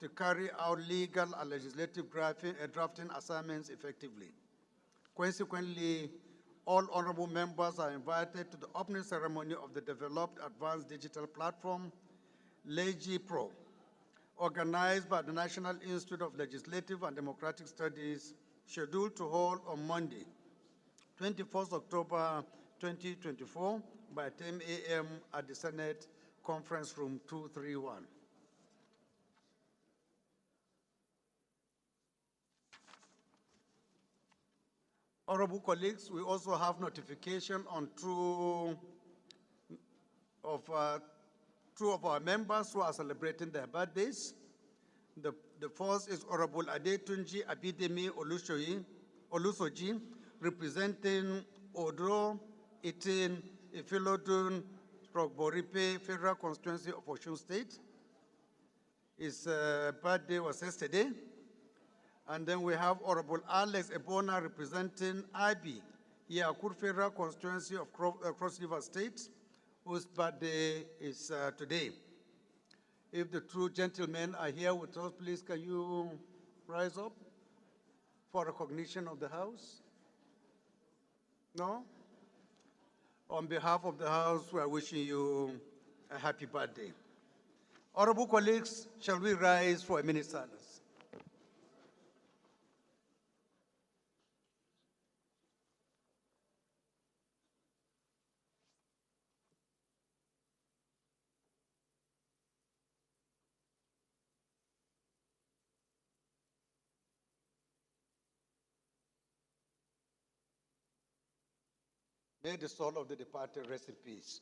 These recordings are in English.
to carry out legal and legislative drafting assignments effectively. Consequently, all honorable members are invited to the opening ceremony of the developed advanced digital platform, LEGI Pro, organized by the National Institute of Legislative and Democratic Studies, scheduled to hold on Monday, 21st October 2024 by 10 a.m. at the Senate Conference Room 231. Honorable colleagues, we also have notification on two of our members who are celebrating their birthdays. The first is Honorable Adetunji Abidemi Olusoji, representing Odo, Itin, Ifilodun, Boripe Federal Constituency of Osun State. His birthday was yesterday. And then we have Honorable Alex Ebona, representing IB, Yakur Federal Constituency of Cross River State, whose birthday is today. If the two gentlemen are here with us, please can you rise up for recognition of the House? No? On behalf of the House, we are wishing you a happy birthday. Honorable colleagues, shall we rise for a minute silence? May the soul of the departed rest in peace.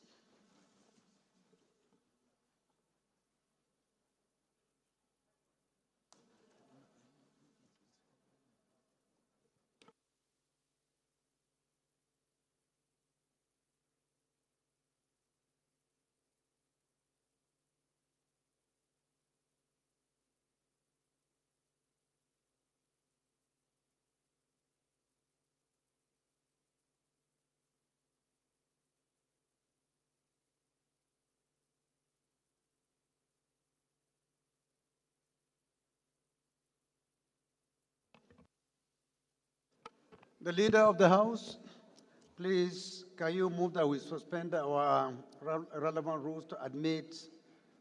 The Leader of the House, please, can you move that we suspend our relevant rules to admit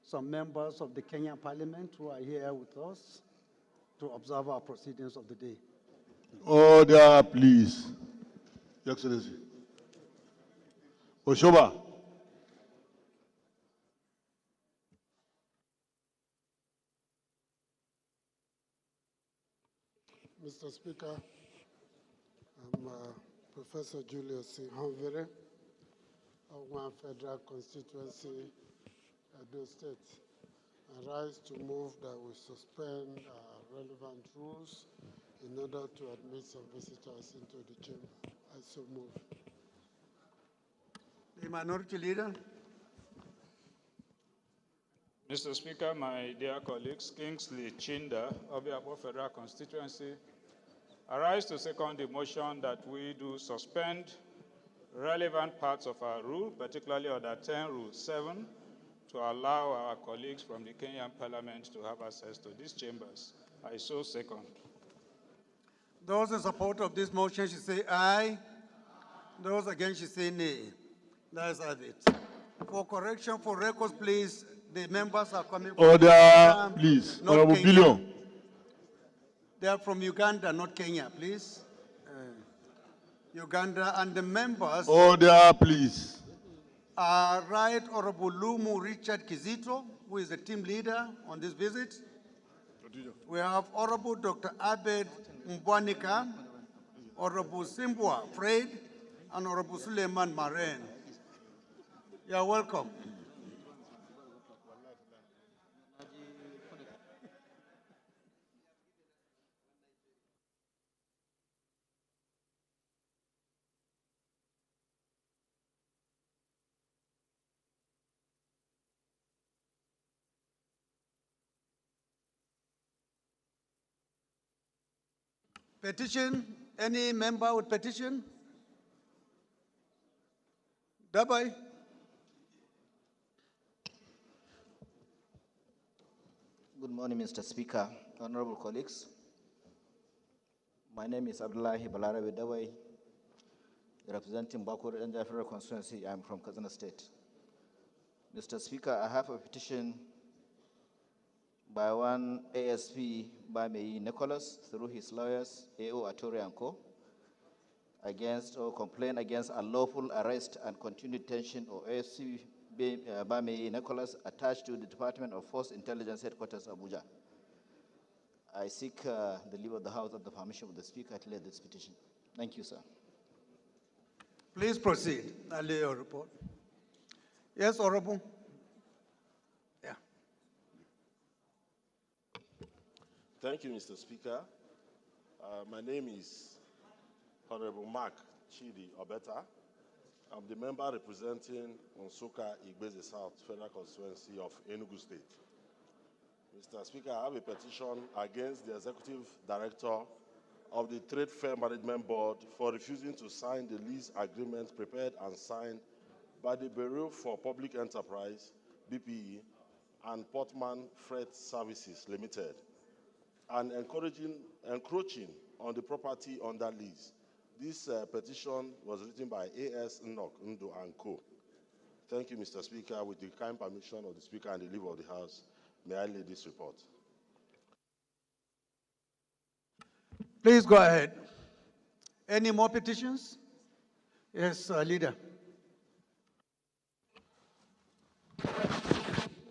some members of the Kenyan Parliament who are here with us to observe our proceedings of the day? Order, please. Your Excellency. Oshoba. Mr. Speaker, I'm Professor Julius Hanvere of one federal constituency, Edo State. I rise to move that we suspend relevant rules in order to admit some visitors into the chamber. I so move. The Minority Leader. Mr. Speaker, my dear colleagues, Kingsley Chinda of the Abo Federal Constituency, I rise to second the motion that we do suspend relevant parts of our rule, particularly Order 10, Rule 7, to allow our colleagues from the Kenyan Parliament to have access to these chambers. I so second. Those in support of this motion should say aye. Those against should say nay. Let's have it. For correction, for records, please, the members are coming from Order, please. Honorable Billion. They are from Uganda, not Kenya, please. Uganda, and the members Order, please. are Right Honorable Lumu Richard Kizito, who is the team leader on this visit. We have Honorable Dr. Abed Mbwanika, Honorable Simbwa Fred, and Honorable Suleiman Maren. You are welcome. Petition, any member with petition? Dabai? Good morning, Mr. Speaker, honorable colleagues. My name is Abdullahi Balarabe Dawai, representing Bakur and Federal Constituency. I'm from Kazana State. Mr. Speaker, I have a petition by one ASP by me Nicholas through his lawyers, AO Attori and Co. against or complaint against unlawful arrest and continued detention of ASP by me Nicholas attached to the Department of Force Intelligence Headquarters, Abuja. I seek the leave of the House and the permission of the Speaker to lay this petition. Thank you, sir. Please proceed. I'll lay your report. Yes, Honorable. Yeah. Thank you, Mr. Speaker. My name is Honorable Mark Chidi Obeta. I'm the member representing Onsuka Igbeze South Federal Constituency of Enugu State. Mr. Speaker, I have a petition against the Executive Director of the Trade Fair Management Board for refusing to sign the lease agreement prepared and signed by the Bureau for Public Enterprise, BPE, and Portman Freight Services Limited, and encroaching on the property under lease. This petition was written by A.S. Enoch Ndo and Co. Thank you, Mr. Speaker. With the kind permission of the Speaker and the leave of the House, may I lay this report? Please go ahead. Any more petitions? Yes, Leader.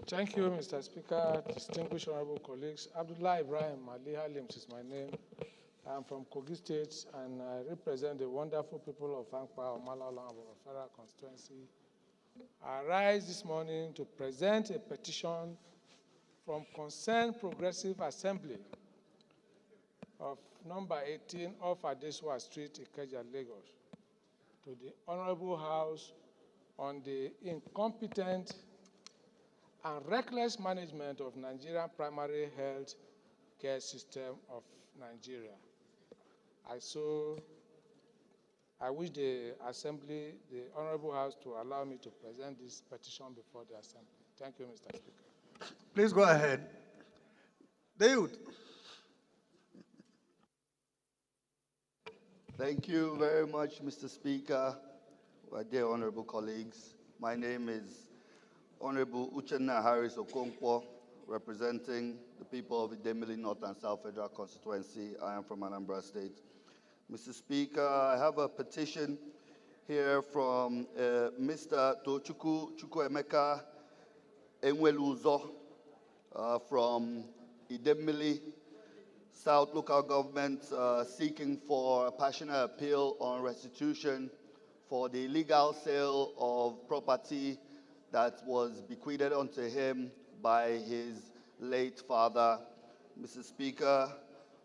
Thank you, Mr. Speaker, distinguished honorable colleagues. Abdullah Ibrahim Ali Halims is my name. I'm from Kogi State, and I represent the wonderful people of Ankpa, Omala, Federal Constituency. I rise this morning to present a petition from Concerned Progressive Assembly of number 18 off Adeswa Street, Ikeja, Lagos, to the Honorable House on the incompetent and reckless management of Nigerian primary health care system of Nigeria. I wish the Assembly, the Honorable House, to allow me to present this petition before the Assembly. Thank you, Mr. Speaker. Please go ahead. David. Thank you very much, Mr. Speaker. My dear honorable colleagues, my name is Honorable Uchenna Harris Okonkwo, representing the people of the Idemili North and South Federal Constituency. I am from Anambra State. Mr. Speaker, I have a petition here from Mr. Tochukwu Chukwuemeka Enweluzo from Idemili South Local Government, seeking for a passionate appeal on restitution for the illegal sale of property that was bequeathed unto him by his late father. Mr. Speaker,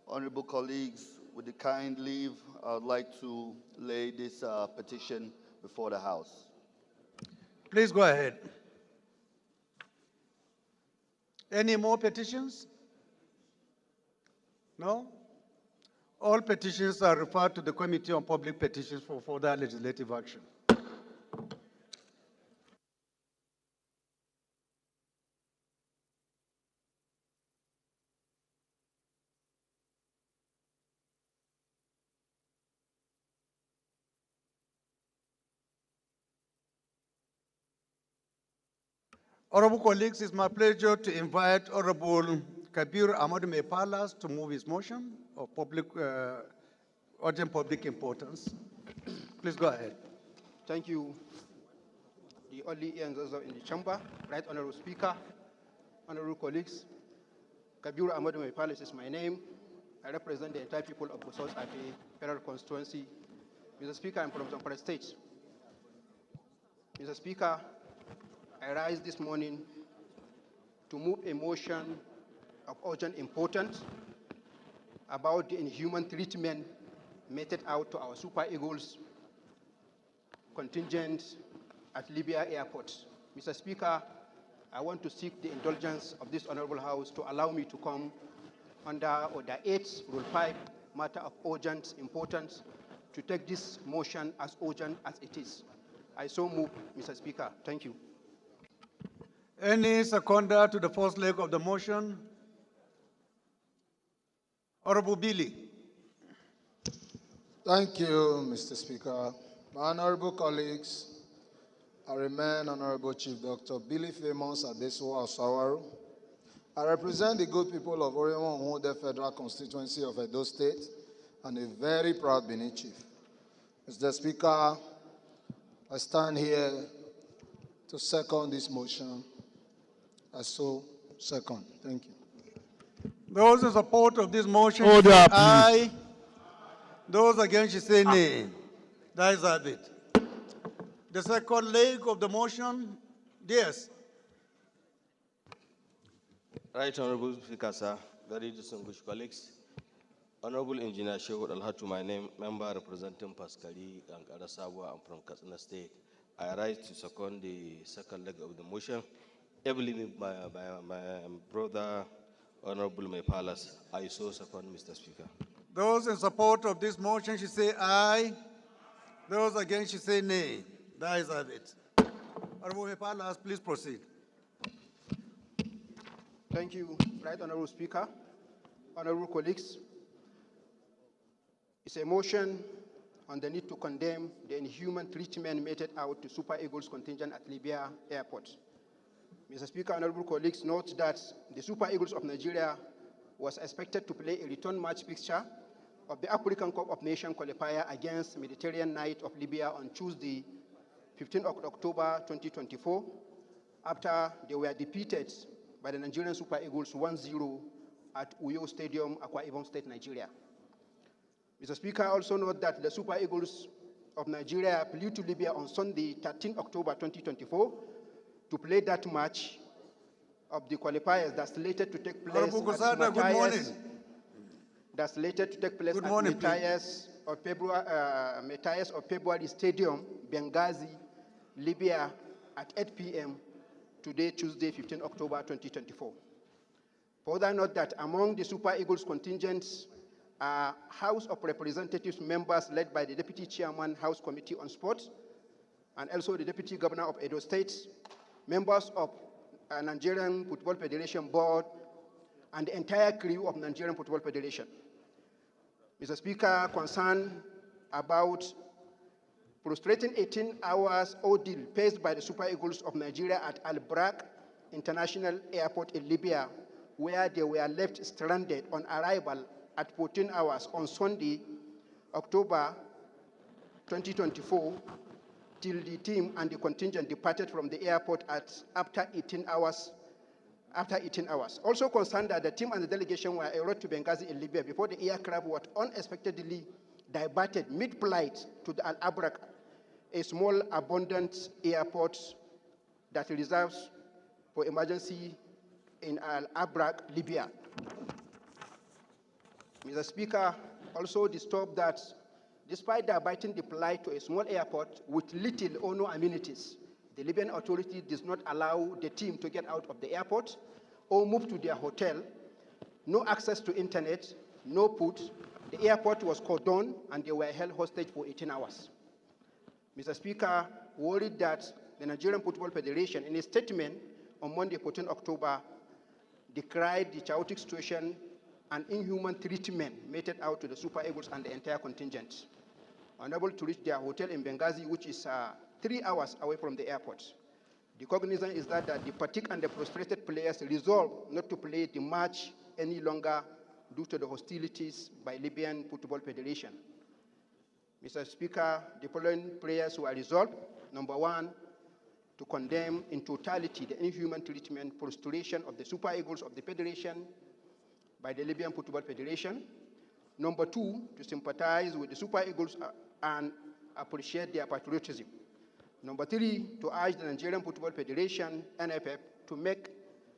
honorable colleagues, with the kind leave, I would like to lay this petition before the House. Please go ahead. Any more petitions? No? All petitions are referred to the Committee on Public Petitions for further legislative action. Honorable colleagues, it's my pleasure to invite Honorable Kabir Ahmadu Mepalas to move his motion of urgent public importance. Please go ahead. Thank you. The only in the chamber, Right Honorable Speaker, honorable colleagues. Kabir Ahmadu Mepalas is my name. I represent the entire people of South Afe Federal Constituency. Mr. Speaker, I'm from Zamfara State. Mr. Speaker, I rise this morning to move a motion of urgent importance about the inhuman treatment meted out to our Super Eagles contingent at Libya Airport. Mr. Speaker, I want to seek the indulgence of this honorable House to allow me to come under Order 8, Rule 5, matter of urgent importance, to take this motion as urgent as it is. I so move, Mr. Speaker. Thank you. Any seconder to the first leg of the motion? Honorable Billy. Thank you, Mr. Speaker. My honorable colleagues, I remain Honorable Chief Dr. Billy Famous Adesuwa Osawaru. I represent the good people of Oremo Onwode Federal Constituency of Edo State and a very proud Benin Chief. Mr. Speaker, I stand here to second this motion. I so second. Thank you. Those in support of this motion, Order, say please. aye. Those against, you say nay. That is it. The second leg of the motion, yes. Right Honorable Speaker, sir, very distinguished colleagues. Honorable Engineer Shehu Alhatu, my name, member representing Pascali and Karasabwa, I'm from Katsina State. I rise to second the second leg of the motion, ably by my brother, Honorable Mepalas. I so second, Mr. Speaker. Those in support of this motion should say aye. Those against should say nay. That is it. Honorable Mepalas, please proceed. Thank you, Right Honorable Speaker. Honorable colleagues, it's a motion on the need to condemn the inhuman treatment meted out to Super Eagles contingent at Libya Airport. Mr. Speaker, honorable colleagues, note that the Super Eagles of Nigeria was expected to play a return match fixture of the African Cup of Nations qualifier against Mediterranean Knight of Libya on Tuesday, 15 October 2024, after they were defeated by the Nigerian Super Eagles 1-0 at Uyo Stadium, Akwa Ibom State, Nigeria. Mr. Speaker, also note that the Super Eagles of Nigeria flew to Libya on Sunday, 13 October 2024, to play that match of the qualifiers that's slated to take place Honorable Gusada, good morning. That's slated to take place Good at morning, Matthias of February Stadium, Benghazi, Libya, at 8 p.m. today, Tuesday, 15 October 2024. Further note that among the Super Eagles contingents are House of Representatives members led by the Deputy Chairman, House Committee on Sport, and also the Deputy Governor of Edo State, members of Nigerian Football Federation Board, and the entire crew of Nigerian Football Federation. Mr. Speaker, concerned about frustrating 18 hours ordeal faced by the Super Eagles of Nigeria at Al-Brak International Airport in Libya, where they were left stranded on arrival at 14 hours on Sunday, October 2024, till the team and the contingent departed from the airport after 18 hours. Also concerned that the team and the delegation were en route to Benghazi in Libya before the aircraft was unexpectedly diverted mid-flight to the Al-Abrak, a small, abundant airport that reserves for emergency in Al-Abrak, Libya. Mr. Speaker, also disturbed that despite diverting the flight to a small airport with little or no amenities, the Libyan authority does not allow the team to get out of the airport or move to their hotel. No access to internet, no food. The airport was cordoned and they were held hostage for 18 hours. Mr. Speaker, worried that the Nigerian Football Federation, in a statement on Monday, 14 October, decried the chaotic situation and inhuman treatment meted out to the Super Eagles and the entire contingent, unable to reach their hotel in Benghazi, which is 3 hours away from the airport. The cognizance is that the fatigued and the frustrated players resolved not to play the match any longer due to the hostilities by Libyan Football Federation. Mr. Speaker, the following prayers were resolved. Number one, to condemn in totality the inhuman treatment, frustration of the Super Eagles of the Federation by the Libyan Football Federation. Number two, to sympathize with the Super Eagles and appreciate their patriotism. Number three, to urge the Nigerian Football Federation, NFF, to make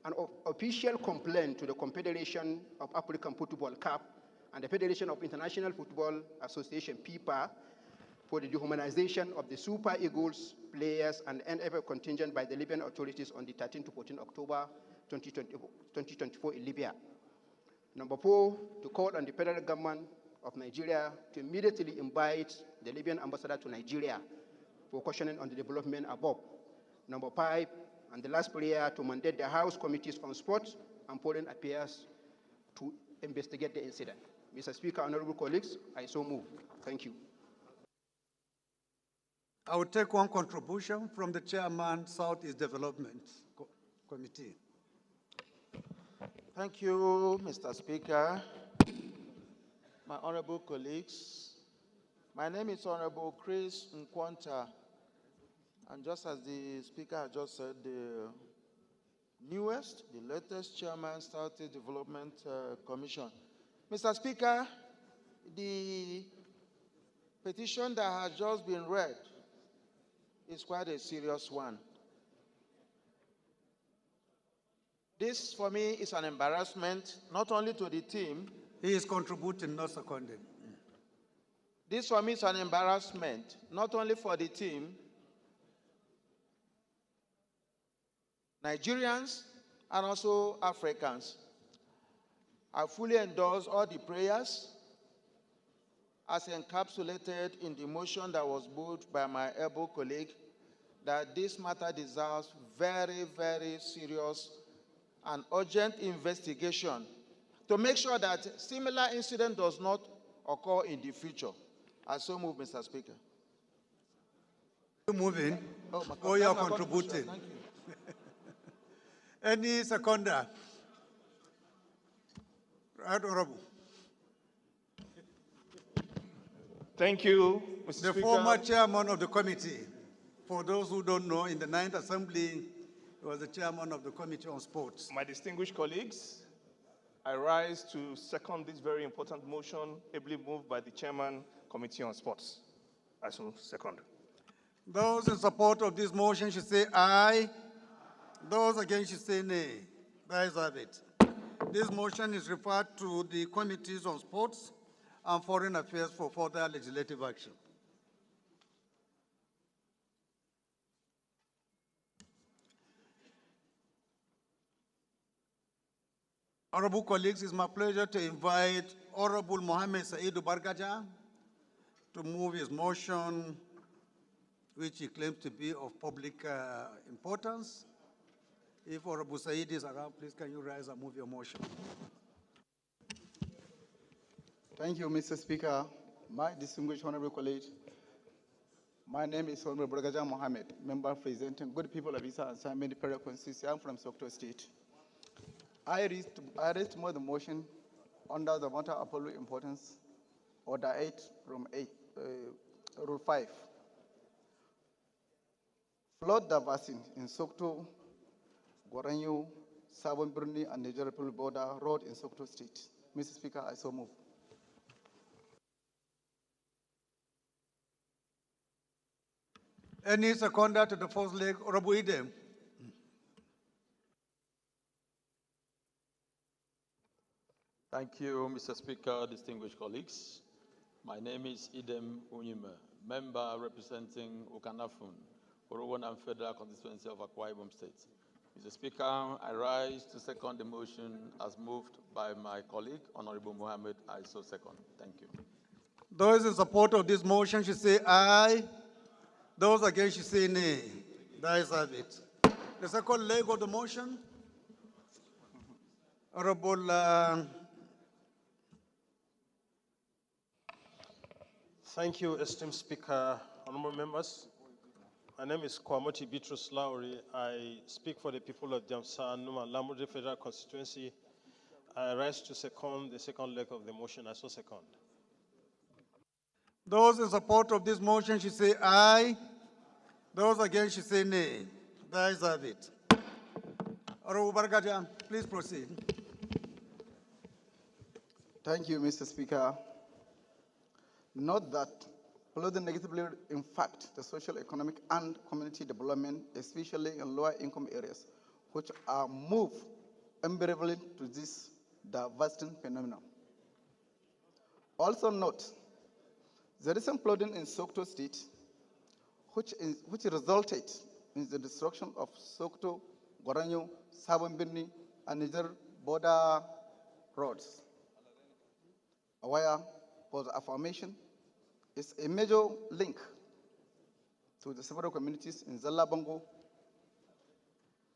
an official complaint to the Confederation of African Football, CAF, and the Federation of International Football Association, FIFA, for the dehumanization of the Super Eagles players and NFF contingent by the Libyan authorities on the 13 to 14 October 2024 in Libya. Number four, to call on the federal government of Nigeria to immediately invite the Libyan ambassador to Nigeria for cautioning on the development above. Number five, and the last prayer, to mandate the House Committees on Sports and Foreign Affairs to investigate the incident. Mr. Speaker, honorable colleagues, I so move. Thank you. I will take one contribution from the Chairman, Southeast Development Committee. Thank you, Mr. Speaker. My honorable colleagues, my name is Honorable Chris Nkwanta, and just as the Speaker has just said, the newest, the latest Chairman, Southeast Development Commission. Mr. Speaker, the petition that has just been read is quite a serious one. This, for me, is an embarrassment, not only to the team. He is contributing, not seconding. This, for me, is an embarrassment, not only for the team, Nigerians, and also Africans. I fully endorse all the prayers as encapsulated in the motion that was moved by my able colleague, that this matter deserves very, very serious and urgent investigation to make sure that similar incident does not occur in the future. I so move, Mr. Speaker. You moving? Oh, you are contributing. Thank you. Any seconder? Right, Honorable. Thank you, Mr. The Speaker. former chairman of the committee. For those who don't know, in the 9th Assembly, he was the chairman of the Committee on Sports. My distinguished colleagues, I rise to second this very important motion, ably moved by the chairman, Committee on Sports. I so second. Those in support of this motion should say aye. Those against should say nay. The ayes have it. This motion is referred to the Committees on Sports and Foreign Affairs for further legislative action. Honorable colleagues, it's my pleasure to invite Honorable Mohammed Saidu Bargaja to move his motion, which he claims to be of public importance. If Honorable Said is around, please can you rise and move your motion? Thank you, Mr. Speaker. My distinguished honorable colleagues, my name is Honorable Bargaja Mohammed, member representing good people of Isa and Simon Imperial Constituency. I'm from Sokoto State. I raised more the motion under the matter of public importance, Order 8, Rule 5. Flood diversion in Sokoto, Goranyo, Sabon Birni, and Niger Republic border road in Sokoto State. Mr. Speaker, I so move. Any seconder to the first leg, Honorable Idem? Thank you, Mr. Speaker, distinguished colleagues. My name is Idem Unyime, member representing Ukanafun, Orowan and Federal Constituency of Akwa Ibom State. Mr. Speaker, I rise to second the motion as moved by my colleague, Honorable Mohammed. I so second. Thank you. Those in support of this motion should say aye. Those against should say nay. The ayes have it. The second leg of the motion, Honorable. Thank you, esteemed Speaker, honorable members. My name is Kwamoti Bitrus Lowry. I speak for the people of Jamsa, Numa, Lamurde Federal Constituency. I rise to second the second leg of the motion. I so second. Those in support of this motion should say aye. Those against should say nay. The ayes have it. Honorable Bargaja, please proceed. Thank you, Mr. Speaker. Note that flooding negatively impacts the social, economic, and community development, especially in lower income areas, which are moved invariably to this devastating phenomenon. Also note, the recent flooding in Sokoto State, which resulted in the destruction of Sokoto, Goranyo, Sabon Birni, and Niger border roads. Aware for the affirmation is a major link to the several communities in Zalabango,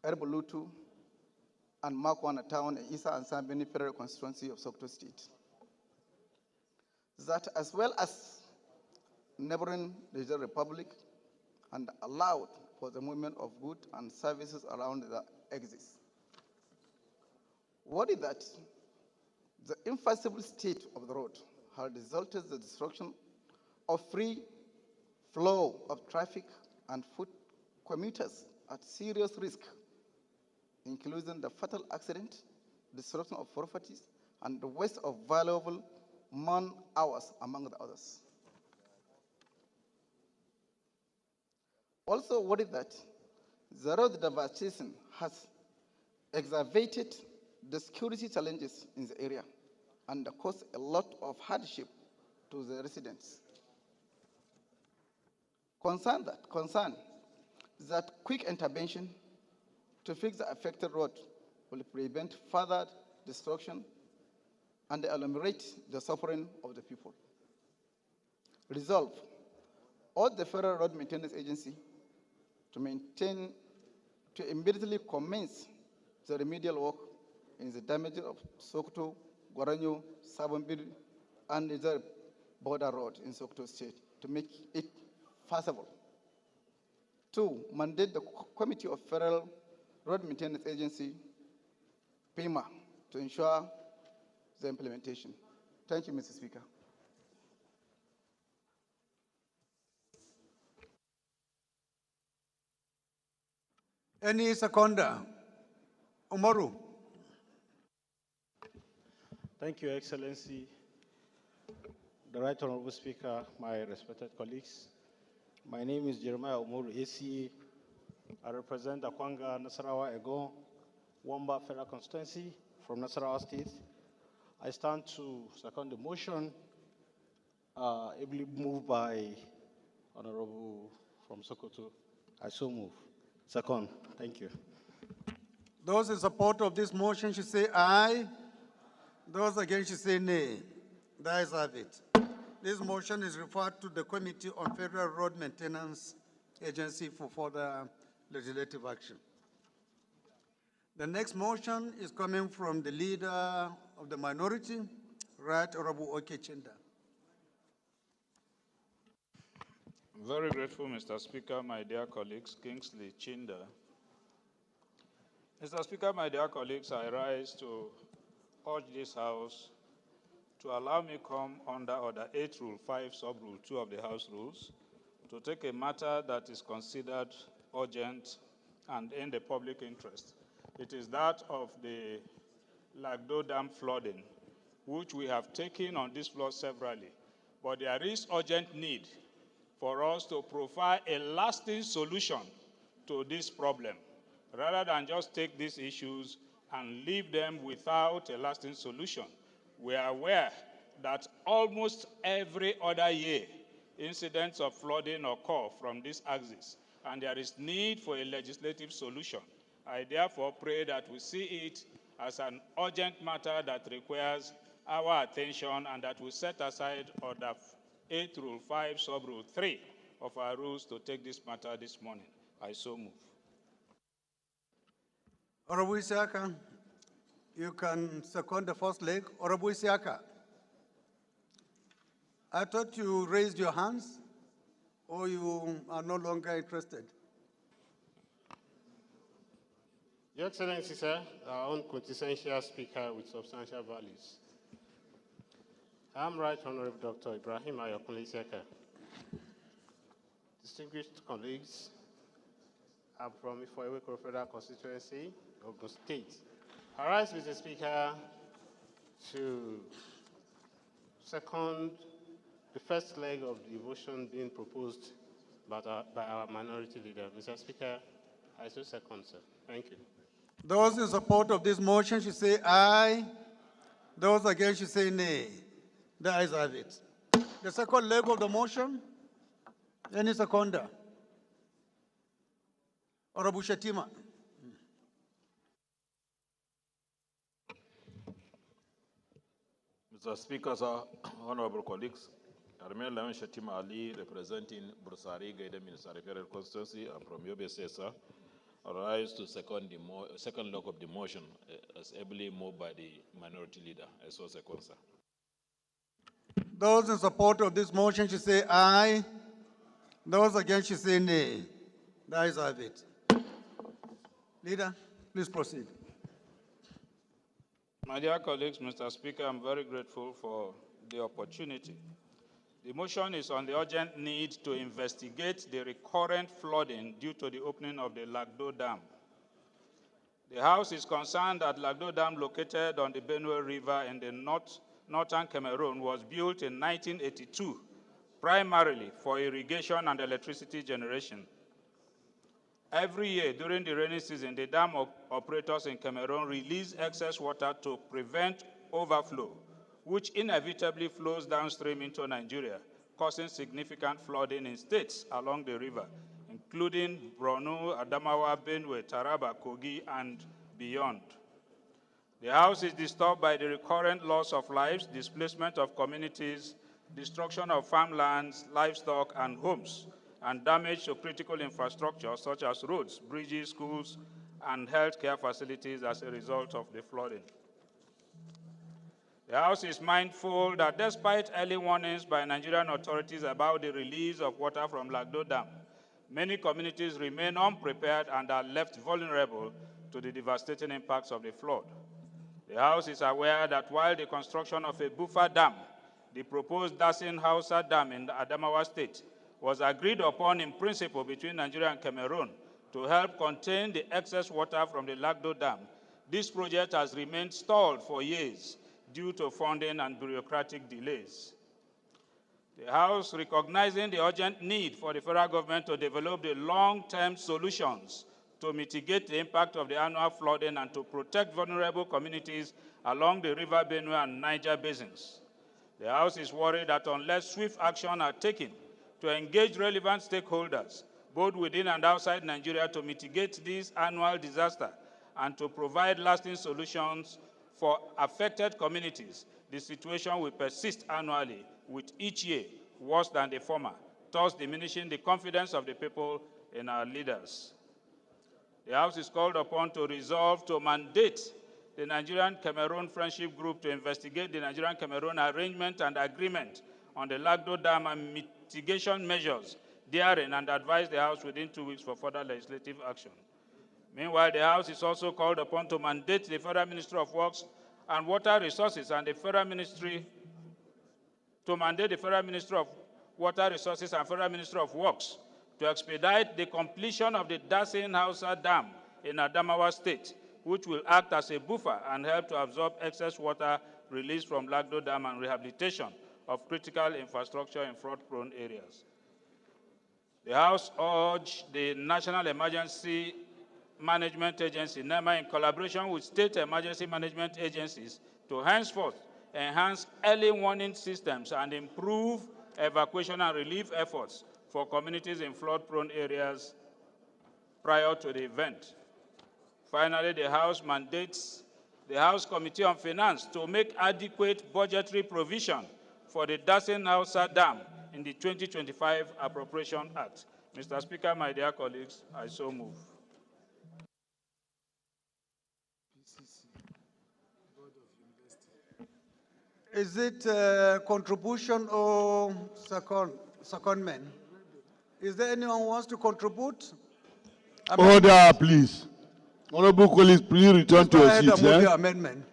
Erbolutu, and Makwana Town in Isa and Sambini Federal Constituency of Sokoto State. That as well as neighboring Niger Republic and allowed for the movement of goods and services around the axis. What is that? The inflexible state of the road has resulted in the destruction of free flow of traffic and foot commuters at serious risk, including the fatal accident, destruction of properties, and the waste of valuable man-hours, among the others. Also, what is that? The road devastation has exacerbated the security challenges in the area and caused a lot of hardship to the residents. Concern that quick intervention to fix the affected road will prevent further destruction and ameliorate the suffering of the people. Resolve, all the Federal Road Maintenance Agency to immediately commence the remedial work in the damage of Sokoto, Goranyo, Sabonbir, and the border road in Sokoto State to make it feasible. 2, mandate the Committee of Federal Road Maintenance Agency, PIMA, to ensure the implementation. Thank you, Mr. Speaker. Any seconder? Umaru. Thank you, Excellency. The Right Honorable Speaker, my respected colleagues. My name is Jeremiah Umaru, ACA. I represent the Kwanga Nasarawa Ego, Wamba Federal Constituency from Nasarawa State. I stand to second the motion ably moved by Honorable from Sokoto. I so move. Second, thank you. Those in support of this motion should say aye. Those against should say nay. The ayes have it. This motion is referred to the Committee on Federal Road Maintenance Agency for further legislative action. The next motion is coming from the Leader of the Minority, Right Honorable Okechinda. Very grateful, Mr. Speaker, my dear colleagues, Kingsley Chinda. Mr. Speaker, my dear colleagues, I rise to urge this House to allow me come under Order 8, Rule 5, Sub-Rule 2 of the House Rules, to take a matter that is considered urgent and in the public interest. It is that of the Lado Dam flooding, which we have taken on this floor severally. But there is urgent need for us to provide a lasting solution to this problem, rather than just take these issues and leave them without a lasting solution. We are aware that almost every other year, incidents of flooding occur from this axis, and there is need for a legislative solution. I therefore pray that we see it as an urgent matter that requires our attention, and that we set aside Order 8, Rule 5, Sub-Rule 3 of our rules to take this matter this morning. I so move. Honorable Isiaka, you can second the first leg. Honorable Isiaka, I thought you raised your hands, or you are no longer interested? Your Excellency, sir, our own quintessential speaker with substantial values. I'm Right Honorable Dr. Ibrahim Ayokunle Isiaka. Distinguished colleagues, I'm from Ifoiweko Federal Constituency, Ogun State. I rise, Mr. Speaker, to second the first leg of the motion being proposed by our minority leader. Mr. Speaker, I so second, sir. Thank you. Those in support of this motion should say aye. Those against should say nay. The ayes have it. The second leg of the motion, any seconder? Honorable Shatima. Mr. Speaker, sir, honorable colleagues, I remain Lamin Shatima Ali, representing Bursari Gaida Ministerial Constituency. I'm from Yobe, sir. rise to second log of the motion as ably moved by the minority leader. I so second, sir. Those in support of this motion should say aye. Those against should say nay. The ayes have it. Leader, please proceed. My dear colleagues, Mr. Speaker, I'm very grateful for the opportunity. The motion is on the urgent need to investigate the recurrent flooding due to the opening of the Lado Dam. The House is concerned that Lado Dam, located on the Benue River in the northern Cameroon, was built in 1982, primarily for irrigation and electricity generation. Every year during the rainy season, the dam operators in Cameroon release excess water to prevent overflow, which inevitably flows downstream into Nigeria, causing significant flooding in states along the river, including Borno, Adamawa, Benue, Taraba, Kogi, and beyond. The House is disturbed by the recurrent loss of lives, displacement of communities, destruction of farmlands, livestock, and homes, and damage to critical infrastructure such as roads, bridges, schools, and healthcare facilities as a result of the flooding. The House is mindful that despite early warnings by Nigerian authorities about the release of water from Lado Dam, many communities remain unprepared and are left vulnerable to the devastating impacts of the flood. The House is aware that while the construction of a buffer dam, the proposed Dasin Hausa Dam in the Adamawa State, was agreed upon in principle between Nigeria and Cameroon to help contain the excess water from the Lado Dam, this project has remained stalled for years due to funding and bureaucratic delays. The House, recognizing the urgent need for the federal government to develop the long-term solutions to mitigate the impact of the annual flooding and to protect vulnerable communities along the River Benue and Niger basins. The House is worried that unless swift action are taken to engage relevant stakeholders, both within and outside Nigeria, to mitigate this annual disaster and to provide lasting solutions for affected communities, the situation will persist annually, with each year worse than the former, thus diminishing the confidence of the people in our leaders. The House is called upon to resolve to mandate the Nigerian-Cameroon Friendship Group to investigate the Nigerian-Cameroon arrangement and agreement on the Lado Dam and mitigation measures therein, and advise the House within 2 weeks for further legislative action. Meanwhile, the House is also called upon to mandate the Federal Ministry of Works and Water Resources and the Federal Ministry to mandate the Federal Ministry of Water Resources and Federal Ministry of Works to expedite the completion of the Dasin Hausa Dam in Adamawa State, which will act as a buffer and help to absorb excess water released from Lado Dam and rehabilitation of critical infrastructure in flood-prone areas. The House urged the National Emergency Management Agency, NEMA, in collaboration with state emergency management agencies, to henceforth enhance early warning systems and improve evacuation and relief efforts for communities in flood-prone areas prior to the event. Finally, the House mandates the House Committee on Finance to make adequate budgetary provision for the Dasin Hausa Dam in the 2025 Appropriation Act. Mr. Speaker, my dear colleagues, I so move. Is it contribution or secondment? Is there anyone who wants to contribute? Order, please. Honorable colleagues, please return to your seats. Move your amendment.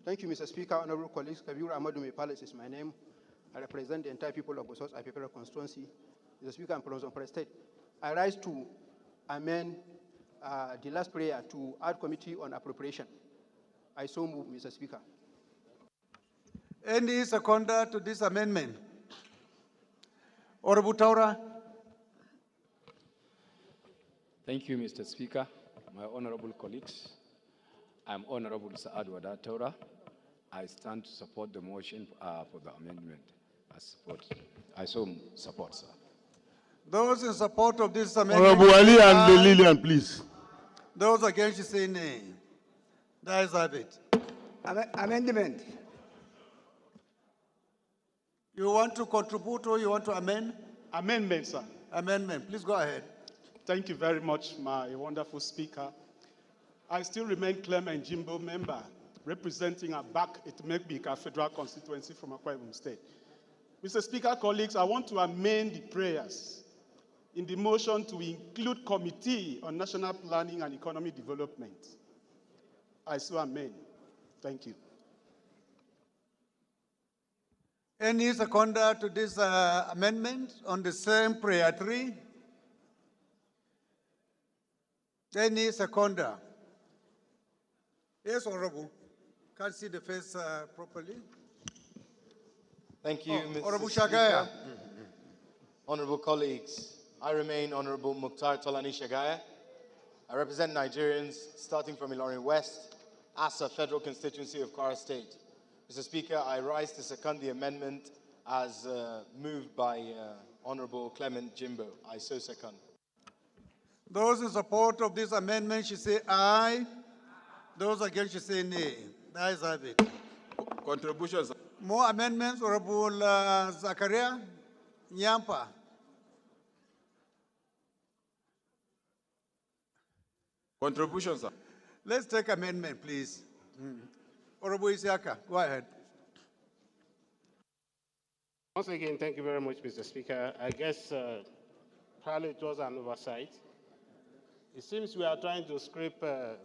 Thank you, Mr. Speaker. Honorable colleagues, Kabir Ahmadu Palace is my name. I represent the entire people of Bosos Apipera constituency. Mr. Speaker, I'm from Zamfara State. I rise to amend the last prayer to add committee on appropriation. I so move, Mr. Speaker. Any seconder to this amendment? Honorable Taura. Thank you, Mr. Speaker. My honorable colleagues, I'm Honorable Saad Wada Taura. I stand to support the motion for the amendment. I so support, sir. Those in support of this amendment. Honorable Ali and Lillian, please. Those against, say nay. The ayes have it. Amendment. You want to contribute or you want to amend? Amendment, sir. Amendment, please go ahead. Thank you very much, my wonderful speaker. I still remain Clement Jimbo member, representing Abak Etemekbika Federal Constituency from Akwa Ibom State. Mr. Speaker, colleagues, I want to amend the prayers in the motion to include Committee on National Planning and Economic Development. I so amend. Thank you. Any seconder to this amendment on the same prayer tree? Any seconder? Yes, Honorable. Can't see the face properly. Thank you, Mr. Honorable Speaker. Shagaya. Honorable colleagues, I remain Honorable Mukhtar Tolani Shagaya. I represent Nigerians starting from Ilorin West, Asa Federal Constituency of Kwara State. Mr. Speaker, I rise to second the amendment as moved by Honorable Clement Jimbo. I so second. Those in support of this amendment should say aye. Those against should say nay. That is it. Contributions. More amendments, Honorable Zakaria Nyampa. Contributions, sir. Let's take amendment, please. Honorable Isiaka, go ahead. Once again, thank you very much, Mr. Speaker. I guess probably it was an oversight. It seems we are trying to scrape the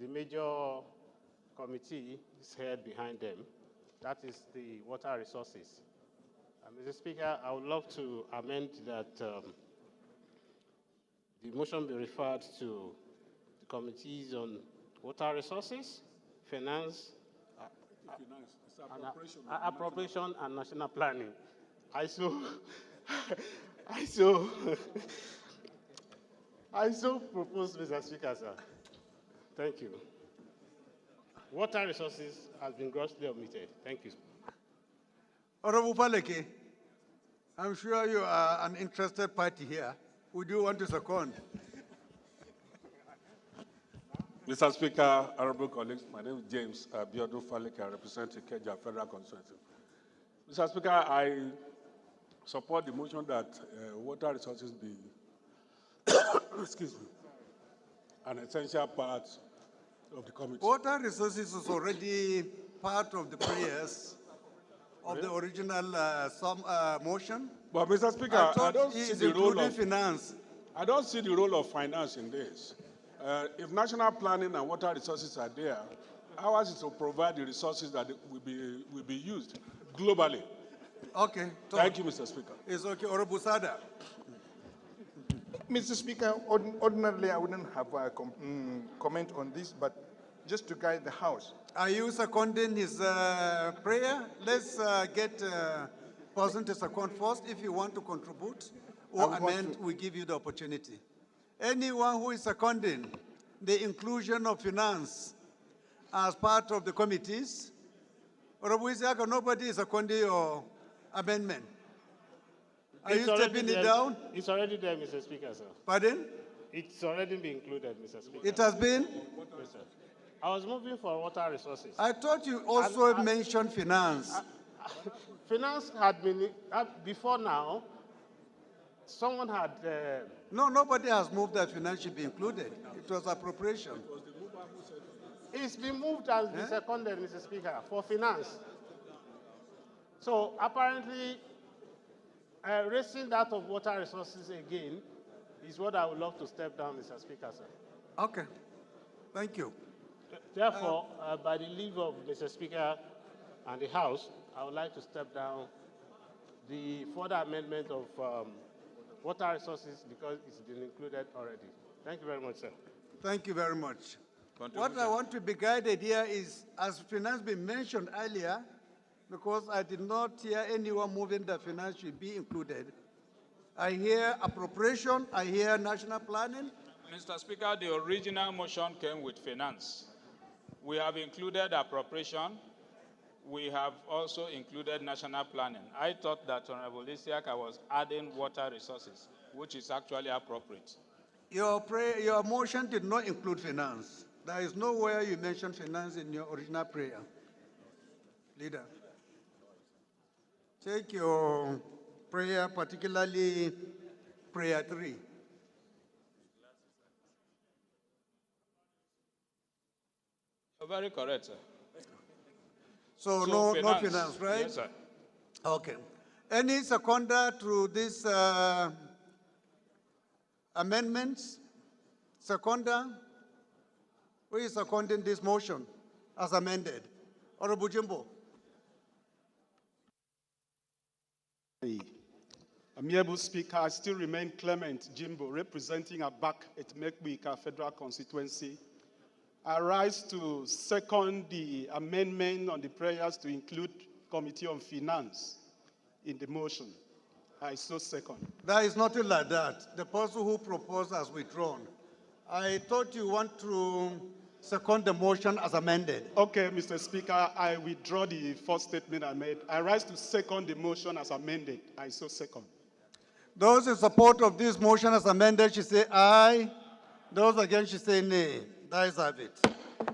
major committee's head behind them. That is the water resources. Mr. Speaker, I would love to amend that the motion be referred to the committees on water resources, finance, appropriation and national planning. I so propose, Mr. Speaker, sir. Thank you. Water resources has been grossly omitted. Thank you. Honorable Faleke, I'm sure you are an interested party here. Would you want to second? Mr. Speaker, honorable colleagues, my name is James Biodun Faleke. I represent Ikeja Federal Constituency. Mr. Speaker, I support the motion that water resources be, excuse me, an essential part of the committee. Water resources is already part of the prayers of the original motion. But Mr. Speaker, I don't see the role of finance. I don't see the role of finance in this. If national planning and water resources are there, ours is to provide the resources that will be used globally. Okay. Thank you, Mr. Speaker. It's okay. Honorable Sada. Mr. Speaker, ordinarily I wouldn't have a comment on this, but just to guide the House. Are you seconding his prayer? Let's get person to second first. If you want to contribute or amend, we give you the opportunity. Anyone who is seconding the inclusion of finance as part of the committees, or nobody is seconding your amendment. Are you stepping it down? It's already there, Mr. Speaker, sir. Pardon? It's already been included, Mr. Speaker. It has been? Yes, sir. I was moving for water resources. I thought you also mentioned finance. Finance had been, before now, someone had... No, nobody has moved that finance should be included. It was appropriation. It's been moved as the seconded, Mr. Speaker, for finance. So apparently, raising that of water resources again is what I would love to step down, Mr. Speaker, sir. Okay. Thank you. Therefore, by the leave of Mr. Speaker and the House, I would like to step down the further amendment of water resources because it's been included already. Thank you very much, sir. Thank you very much. What I want to be guided here is, as finance been mentioned earlier, because I did not hear anyone moving that finance should be included. I hear appropriation, I hear national planning. Mr. Speaker, the original motion came with finance. We have included appropriation. We have also included national planning. I thought that Honorable Isiaka was adding water resources, which is actually appropriate. Your motion did not include finance. There is nowhere you mentioned finance in your original prayer. Leader, take your prayer, particularly prayer 3. You're very correct, sir. So no finance, right? Yes, sir. Okay. Any seconder to this amendments? Seconder? Who is seconding this motion as amended? Honorable Jimbo. Amiable Speaker, I still remain Clement Jimbo, representing Abak Etmekbika Federal Constituency. I rise to second the amendment on the prayers to include Committee on Finance in the motion. I so second. There is nothing like that. The person who proposed has withdrawn. I thought you want to second the motion as amended. Okay, Mr. Speaker, I withdraw the first statement I made. I rise to second the motion as amended. I so second. Those in support of this motion as amended should say aye. Those against should say nay. That is have it.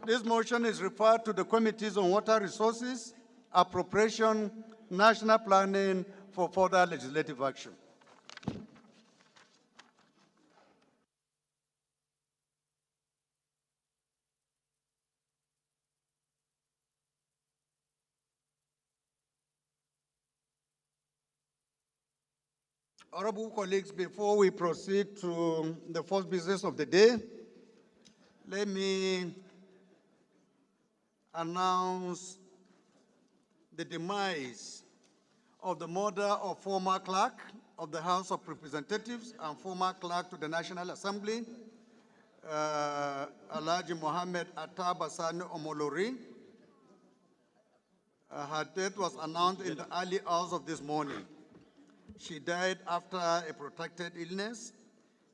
This motion is referred to the Committees on Water Resources, Appropriation, National Planning for further legislative action. Honorable colleagues, before we proceed to the first business of the day, let me announce the demise of the mother of former clerk of the House of Representatives and former clerk to the National Assembly, Alhaji Mohammed Atta Basani Omolori. Her death was announced in the early hours of this morning. She died after a protracted illness.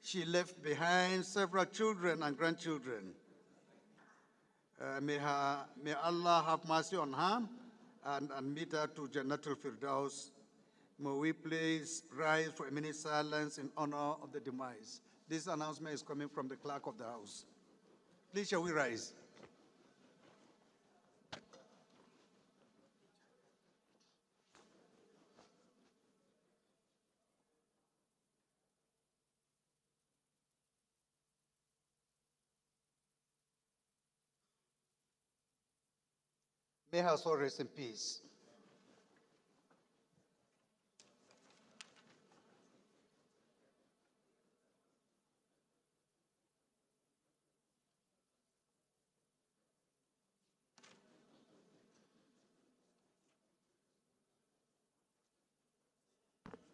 She left behind several children and grandchildren. May Allah have mercy on her and admit her to Jannatul Firdaus. May we please rise for a minute silence in honor of the demise. This announcement is coming from the clerk of the House. Please, shall we rise? May her soul rest in peace.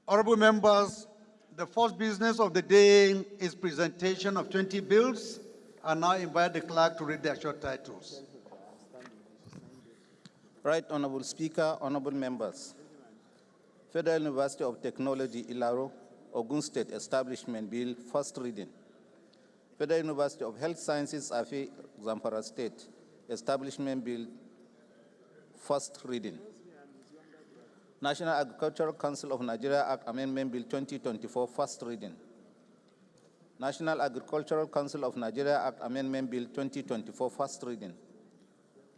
Honorable members, the first business of the day is presentation of 20 bills. I now invite the clerk to read their short titles. Right Honorable Speaker, honorable members. Federal University of Technology, Ilaro, Ogun State Establishment Bill, first reading. Federal University of Health Sciences, Afi, Zamfara State Establishment Bill, first reading. National Agricultural Council of Nigeria Act Amendment Bill 2024, first reading. National Agricultural Council of Nigeria Act Amendment Bill 2024, first reading.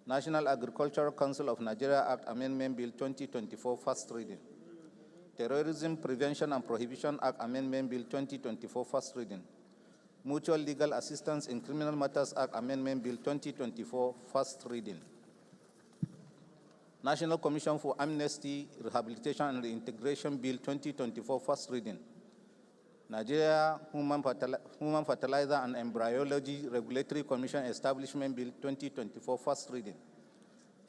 National Agricultural Council of Nigeria Act Amendment Bill 2024, first reading. Terrorism Prevention and Prohibition Act Amendment Bill 2024, first reading. Mutual Legal Assistance in Criminal Matters Act Amendment Bill 2024, first reading. National Commission for Amnesty, Rehabilitation and Reintegration Bill 2024, first reading. Nigeria Human Fertilizer and Embryology Regulatory Commission Establishment Bill 2024, first reading.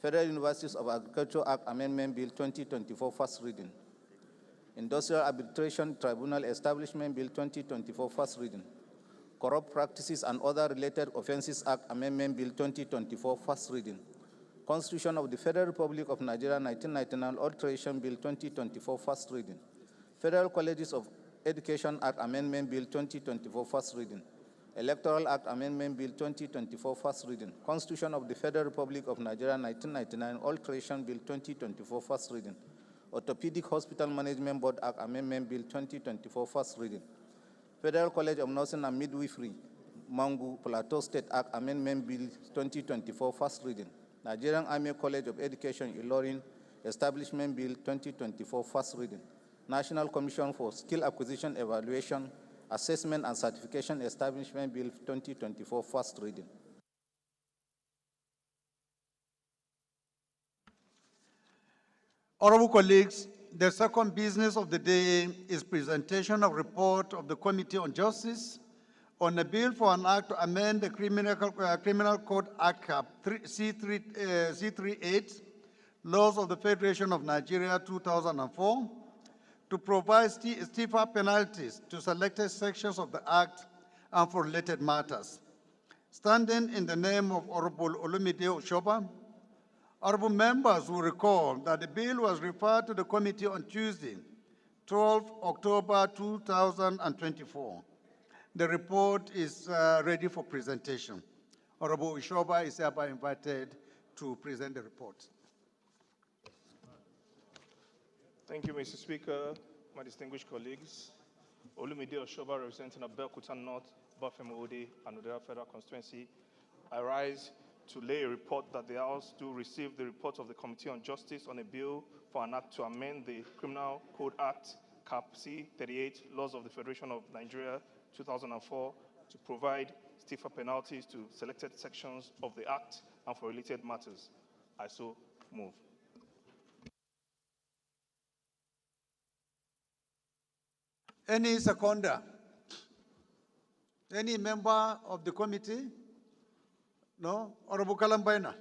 Federal Universities of Agriculture Act Amendment Bill 2024, first reading. Industrial Arbitration Tribunal Establishment Bill 2024, first reading. Corrupt Practices and Other Related Offenses Act Amendment Bill 2024, first reading. Constitution of the Federal Republic of Nigeria 1999 Alteration Bill 2024, first reading. Federal Colleges of Education Act Amendment Bill 2024, first reading. Electoral Act Amendment Bill 2024, first reading. Constitution of the Federal Republic of Nigeria 1999 Alteration Bill 2024, first reading. Orthopedic Hospital Management Board Act Amendment Bill 2024, first reading. Federal College of Nursing and Midwifery, Mangu, Plateau State Act Amendment Bill 2024, first reading. Nigerian Army College of Education, Ilorin, Establishment Bill 2024, first reading. National Commission for Skill Acquisition, Evaluation, Assessment and Certification Establishment Bill 2024, first reading. Honorable colleagues, the second business of the day is presentation of report of the Committee on Justice on a bill for an act to amend the Criminal Code Act C38, Laws of the Federation of Nigeria 2004, to provide stiffer penalties to selected sections of the Act and for related matters. Standing in the name of Honorable Olumide Oshoba, honorable members will recall that the bill was referred to the committee on Tuesday, 12 October 2024. The report is ready for presentation. Honorable Oshoba is hereby invited to present the report. Thank you, Mr. Speaker, my distinguished colleagues. Olumide Oshoba, representing Abeokuta North, Bafem Ode, and Odera Federal Constituency. I rise to lay a report that the House do receive the report of the Committee on Justice on a bill for an act to amend the Criminal Code Act, Cap C38, Laws of the Federation of Nigeria 2004, to provide stiffer penalties to selected sections of the Act and for related matters. I so move. Any seconder? Any member of the committee? No? Honorable Kalambaina.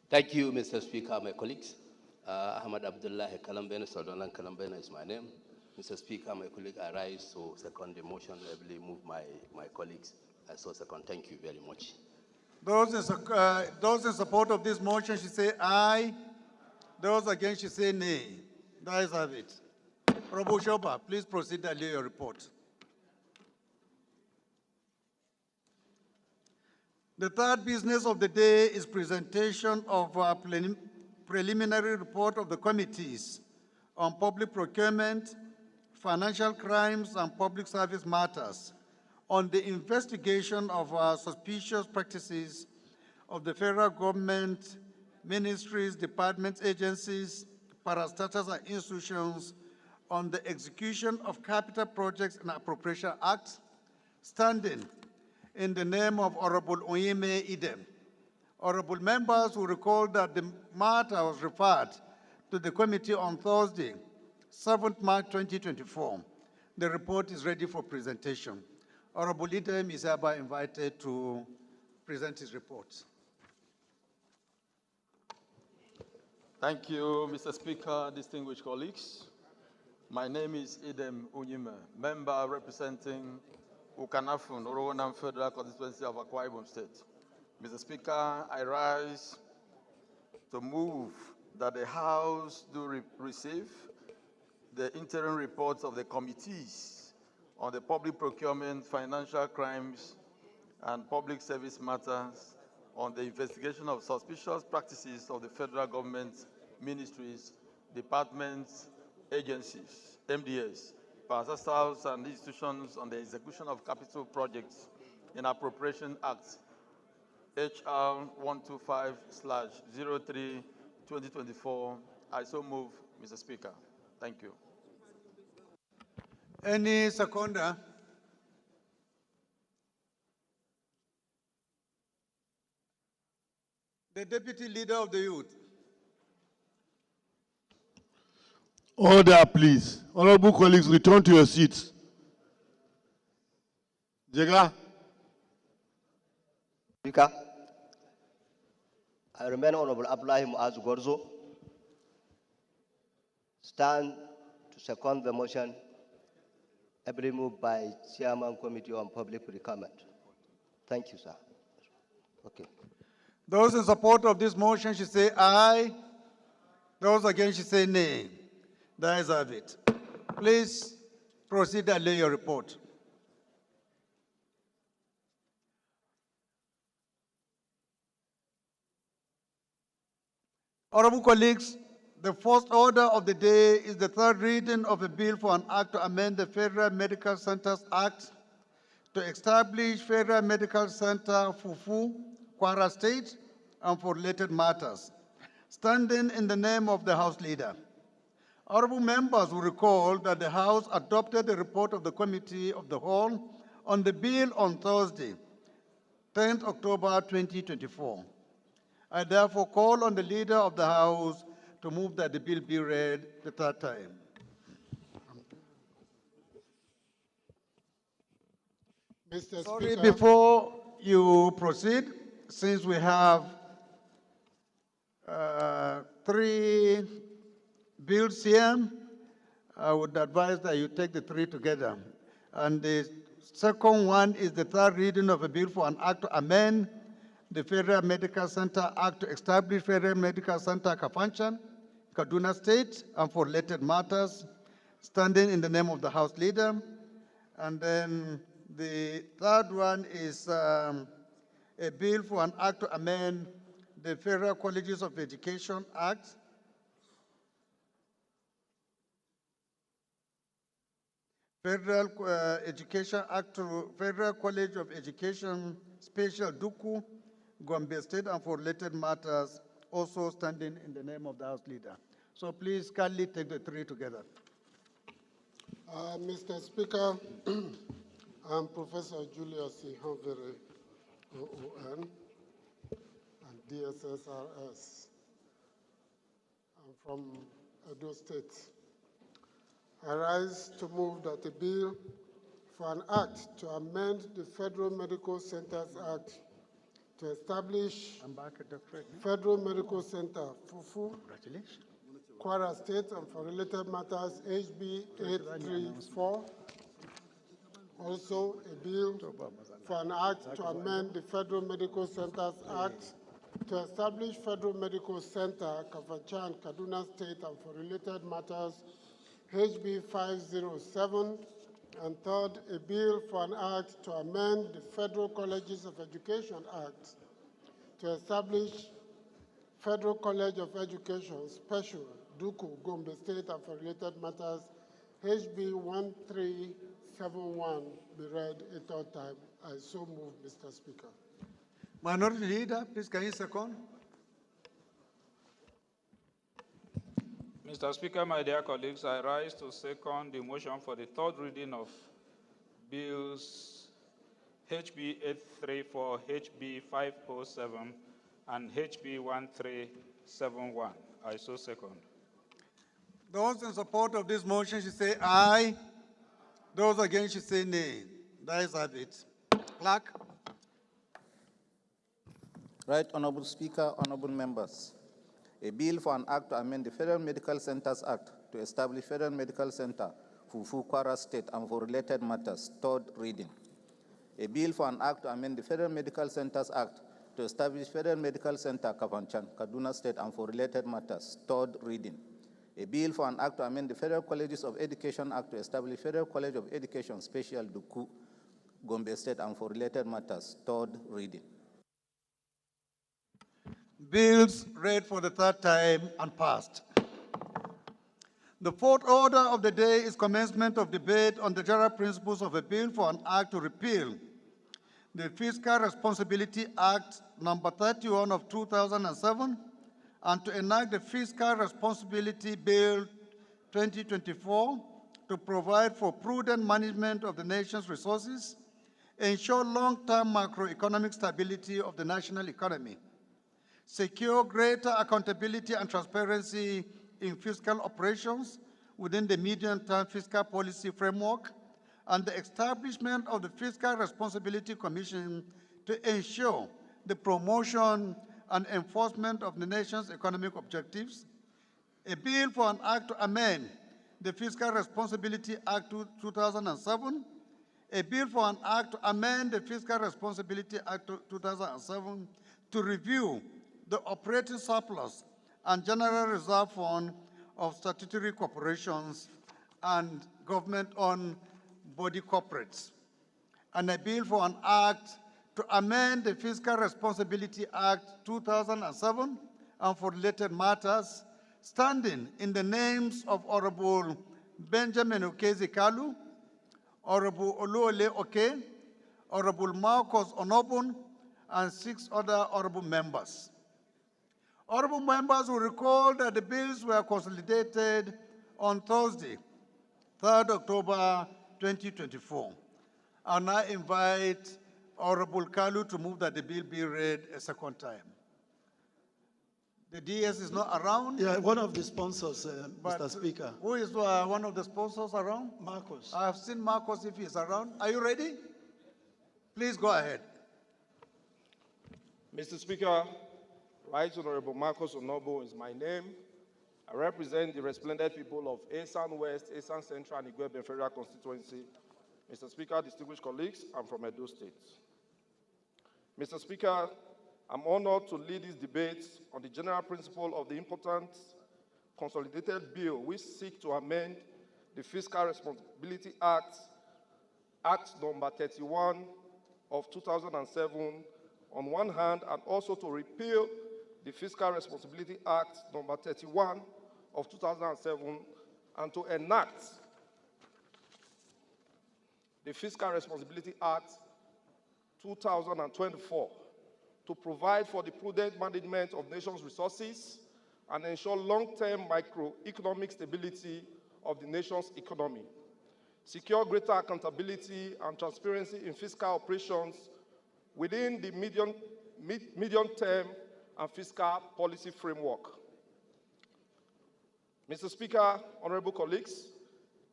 Thank you, Mr. Speaker, my colleagues. Ahmad Abdullah Kalambaina, Saldonan Kalambaina is my name. Mr. Speaker, my colleague, I rise to second the motion. I believe move my colleagues. I so second. Thank you very much. Those in support of this motion should say aye. Those against should say nay. The ayes have it. Honorable Oshoba, please proceed and lay your report. The third business of the day is presentation of a preliminary report of the committees on public procurement, financial crimes, and public service matters on the investigation of suspicious practices of the federal government, ministries, departments, agencies, parastatals, and institutions on the execution of capital projects and appropriation acts, standing in the name of Honorable Onyeme Idem. Honorable members will recall that the matter was referred to the committee on Thursday, 7th March 2024. The report is ready for presentation. Honorable Idem is hereby invited to present his report. Thank you, Mr. Speaker, distinguished colleagues. My name is Idem Onyeme, member representing Ukanafun, Orowanam Federal Constituency of Akwa Ibom State. Mr. Speaker, I rise to move that the House do receive the interim reports of the committees on the public procurement, financial crimes, and public service matters on the investigation of suspicious practices of the federal government, ministries, departments, agencies, MDS, parastatals, and institutions on the execution of capital projects in Appropriation Act HR 125/03/2024. I so move, Mr. Speaker. Thank you. Any seconder? The Deputy Leader of the Youth. Order, please. Honorable colleagues, return to your seats. Jega. Speaker, I remain Honorable Abdullahi Muaz Gorzo. Stand to second the motion, ably moved by Chairman Committee on Public Procurement. Thank you, sir. Okay. Those in support of this motion should say aye. Those against should say nay. The ayes have it. Please proceed and lay your report. Honorable colleagues, the first order of the day is the third reading of a bill for an act to amend the Federal Medical Centers Act to establish Federal Medical Center Fufu, Kwara State, and for related matters. Standing in the name of the House Leader, Honorable members will recall that the House adopted the report of the Committee of the Whole on the bill on Thursday, 10th October 2024. I therefore call on the Leader of the House to move that the bill be read the third time. Mr. Sorry, Speaker. before you proceed, since we have 3 bills here, I would advise that you take the 3 together. And the second one is the third reading of a bill for an act to amend the Federal Medical Center Act to establish Federal Medical Center Kafanchan, Kaduna State, and for related matters, standing in the name of the House Leader. And then the third one is a bill for an act to amend the Federal Colleges of Education Act, Federal Education Act to Federal College of Education Special Duku, Gombe State, and for related matters, also standing in the name of the House Leader. So please kindly take the 3 together. Mr. Speaker, I'm Professor Julius Ihanvere, OON, and DSSRS. I'm from Edo State. I rise to move that a bill for an act to amend the Federal Medical Centers Act to establish Federal Medical Center, Fufu, Kwara State, and for related matters, HB 834. Also, a bill for an act to amend the Federal Medical Centers Act to establish Federal Medical Center, Kafanchan, Kaduna State, and for related matters, HB 507. And third, a bill for an act to amend the Federal Colleges of Education Act to establish Federal College of Education, Special, Duku, Gombe State, and for related matters, HB 1371, be read a third time. I so move, Mr. Speaker. Minority Leader, please can you second? Mr. Speaker, my dear colleagues, I rise to second the motion for the third reading of bills HB 834, HB 507, and HB 1371. I so second. Those in support of this motion should say aye. Those against should say nay. That is it. Clerk. Right, Honorable Speaker, honorable members. A bill for an act to amend the Federal Medical Centers Act to establish Federal Medical Center, Fufu, Kwara State, and for related matters, third reading. A bill for an act to amend the Federal Medical Centers Act to establish Federal Medical Center, Kafanchan, Kaduna State, and for related matters, third reading. A bill for an act to amend the Federal Colleges of Education Act to establish Federal College of Education, Special, Duku, Gombe State, and for related matters, third reading. Bills read for the third time and passed. The fourth order of the day is commencement of debate on the general principles of a bill for an act to repeal the Fiscal Responsibility Act number 31 of 2007 and to enact the Fiscal Responsibility Bill 2024 to provide for prudent management of the nation's resources, ensure long-term macroeconomic stability of the national economy, secure greater accountability and transparency in fiscal operations within the medium-term fiscal policy framework, and the establishment of the Fiscal Responsibility Commission to ensure the promotion and enforcement of the nation's economic objectives, a bill for an act to amend the Fiscal Responsibility Act 2007, a bill for an act to amend the Fiscal Responsibility Act 2007 to review the operating surplus and general reserve fund of statutory corporations and government-owned body corporates, and a bill for an act to amend the Fiscal Responsibility Act 2007 and for related matters, standing in the names of Honorable Benjamin Okezi Kalu, Honorable Oluole Oke, Honorable Marcos Onobun, and 6 other honorable members. Honorable members will recall that the bills were consolidated on Thursday, 3rd October 2024. I now invite Honorable Kalu to move that the bill be read a second time. The DS is not around. Yeah, one of the sponsors, but Mr. Speaker. Who is one of the sponsors around? Marcos. I have seen Marcos if he's around. Are you ready? Please go ahead. Mr. Speaker, Right Honorable Marcos Onobo is my name. I represent the resplendent people of Esan West, Esan Central, and Igwebe Federal Constituency. Mr. Speaker, distinguished colleagues, I'm from Edo State. Mr. Speaker, I'm honored to lead this debate on the general principle of the important consolidated bill which seeks to amend the Fiscal Responsibility Act, Act number 31 of 2007 on one hand, and also to repeal the Fiscal Responsibility Act number 31 of 2007 and to enact the Fiscal Responsibility Act 2024 to provide for the prudent management of nation's resources and ensure long-term microeconomic stability of the nation's economy, secure greater accountability and transparency in fiscal operations within the medium-term and fiscal policy framework. Mr. Speaker, honorable colleagues,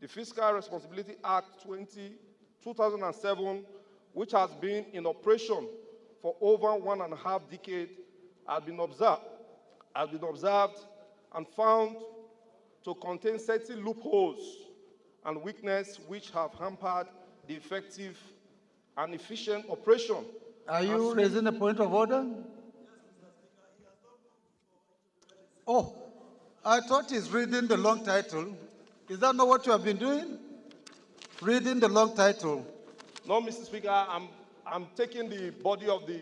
the Fiscal Responsibility Act 2007, which has been in operation for over 1.5 decades, has been observed and found to contain certain loopholes and weaknesses which have hampered the effective and efficient operation. Are you raising a point of order? Oh, I thought he's reading the long title. Is that not what you have been doing? Reading the long title. No, Mr. Speaker, I'm taking the body of the...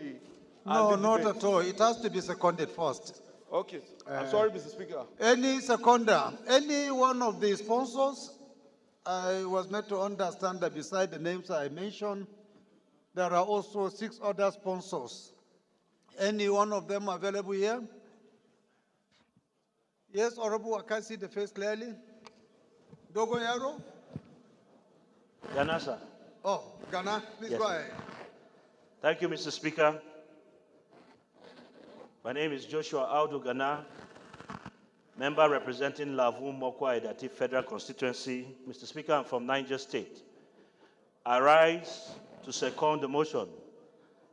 No, not at all. It has to be seconded first. Okay. I'm sorry, Mr. Speaker. Any seconder, any one of the sponsors, I was made to understand that beside the names I mentioned, there are also 6 other sponsors. Any one of them available here? Yes, Honorable, I can see the face clearly. Dogo Yaro? Ghana, sir. Oh, Ghana, please Yes, go sir. ahead. Thank you, Mr. Speaker. My name is Joshua Audu Ghana, member representing Lavu Mokwa Edati Federal Constituency. Mr. Speaker, I'm from Niger State. I rise to second the motion,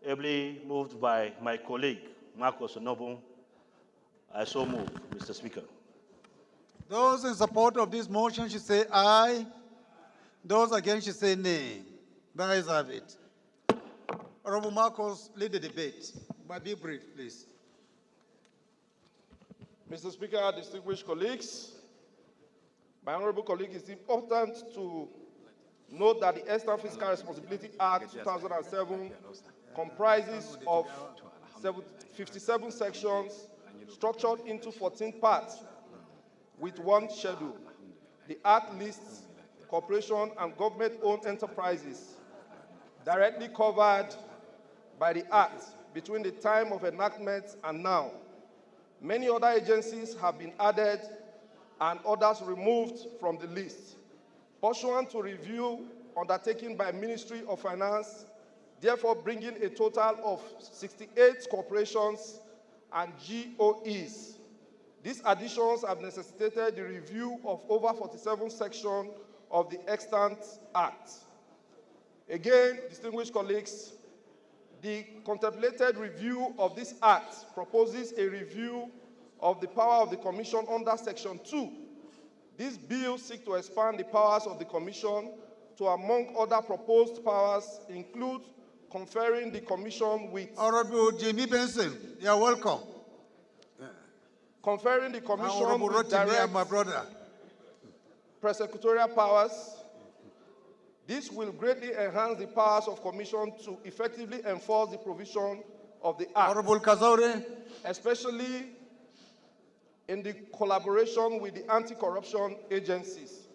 ably moved by my colleague, Marcos Onobo. I so move, Mr. Speaker. Those in support of this motion should say aye. Those against should say nay. The ayes have it. Honorable Marcos, lead the debate. But be brief, please. Mr. Speaker, distinguished colleagues, my honorable colleague, it's important to note that the Eastern Fiscal Responsibility Act 2007 comprises of 57 sections structured into 14 parts with one schedule. The Act lists corporation and government-owned enterprises directly covered by the Act between the time of enactment and now. Many other agencies have been added and others removed from the list. Pursuant to review undertaken by Ministry of Finance, therefore bringing a total of 68 corporations and GOEs. These additions have necessitated the review of over 47 sections of the extant Act. Again, distinguished colleagues, the contemplated review of this Act proposes a review of the power of the Commission under Section 2. This bill seeks to expand the powers of the Commission to, among other proposed powers, include conferring the Commission with... Honorable Jimmy Benson, you're welcome. Conferring the Commission Honorable with Rotimi, direct my brother. prosecutorial powers. This will greatly enhance the powers of Commission to effectively enforce the provision of the Act. Honorable Kazaure. Especially in the collaboration with the anti-corruption agencies.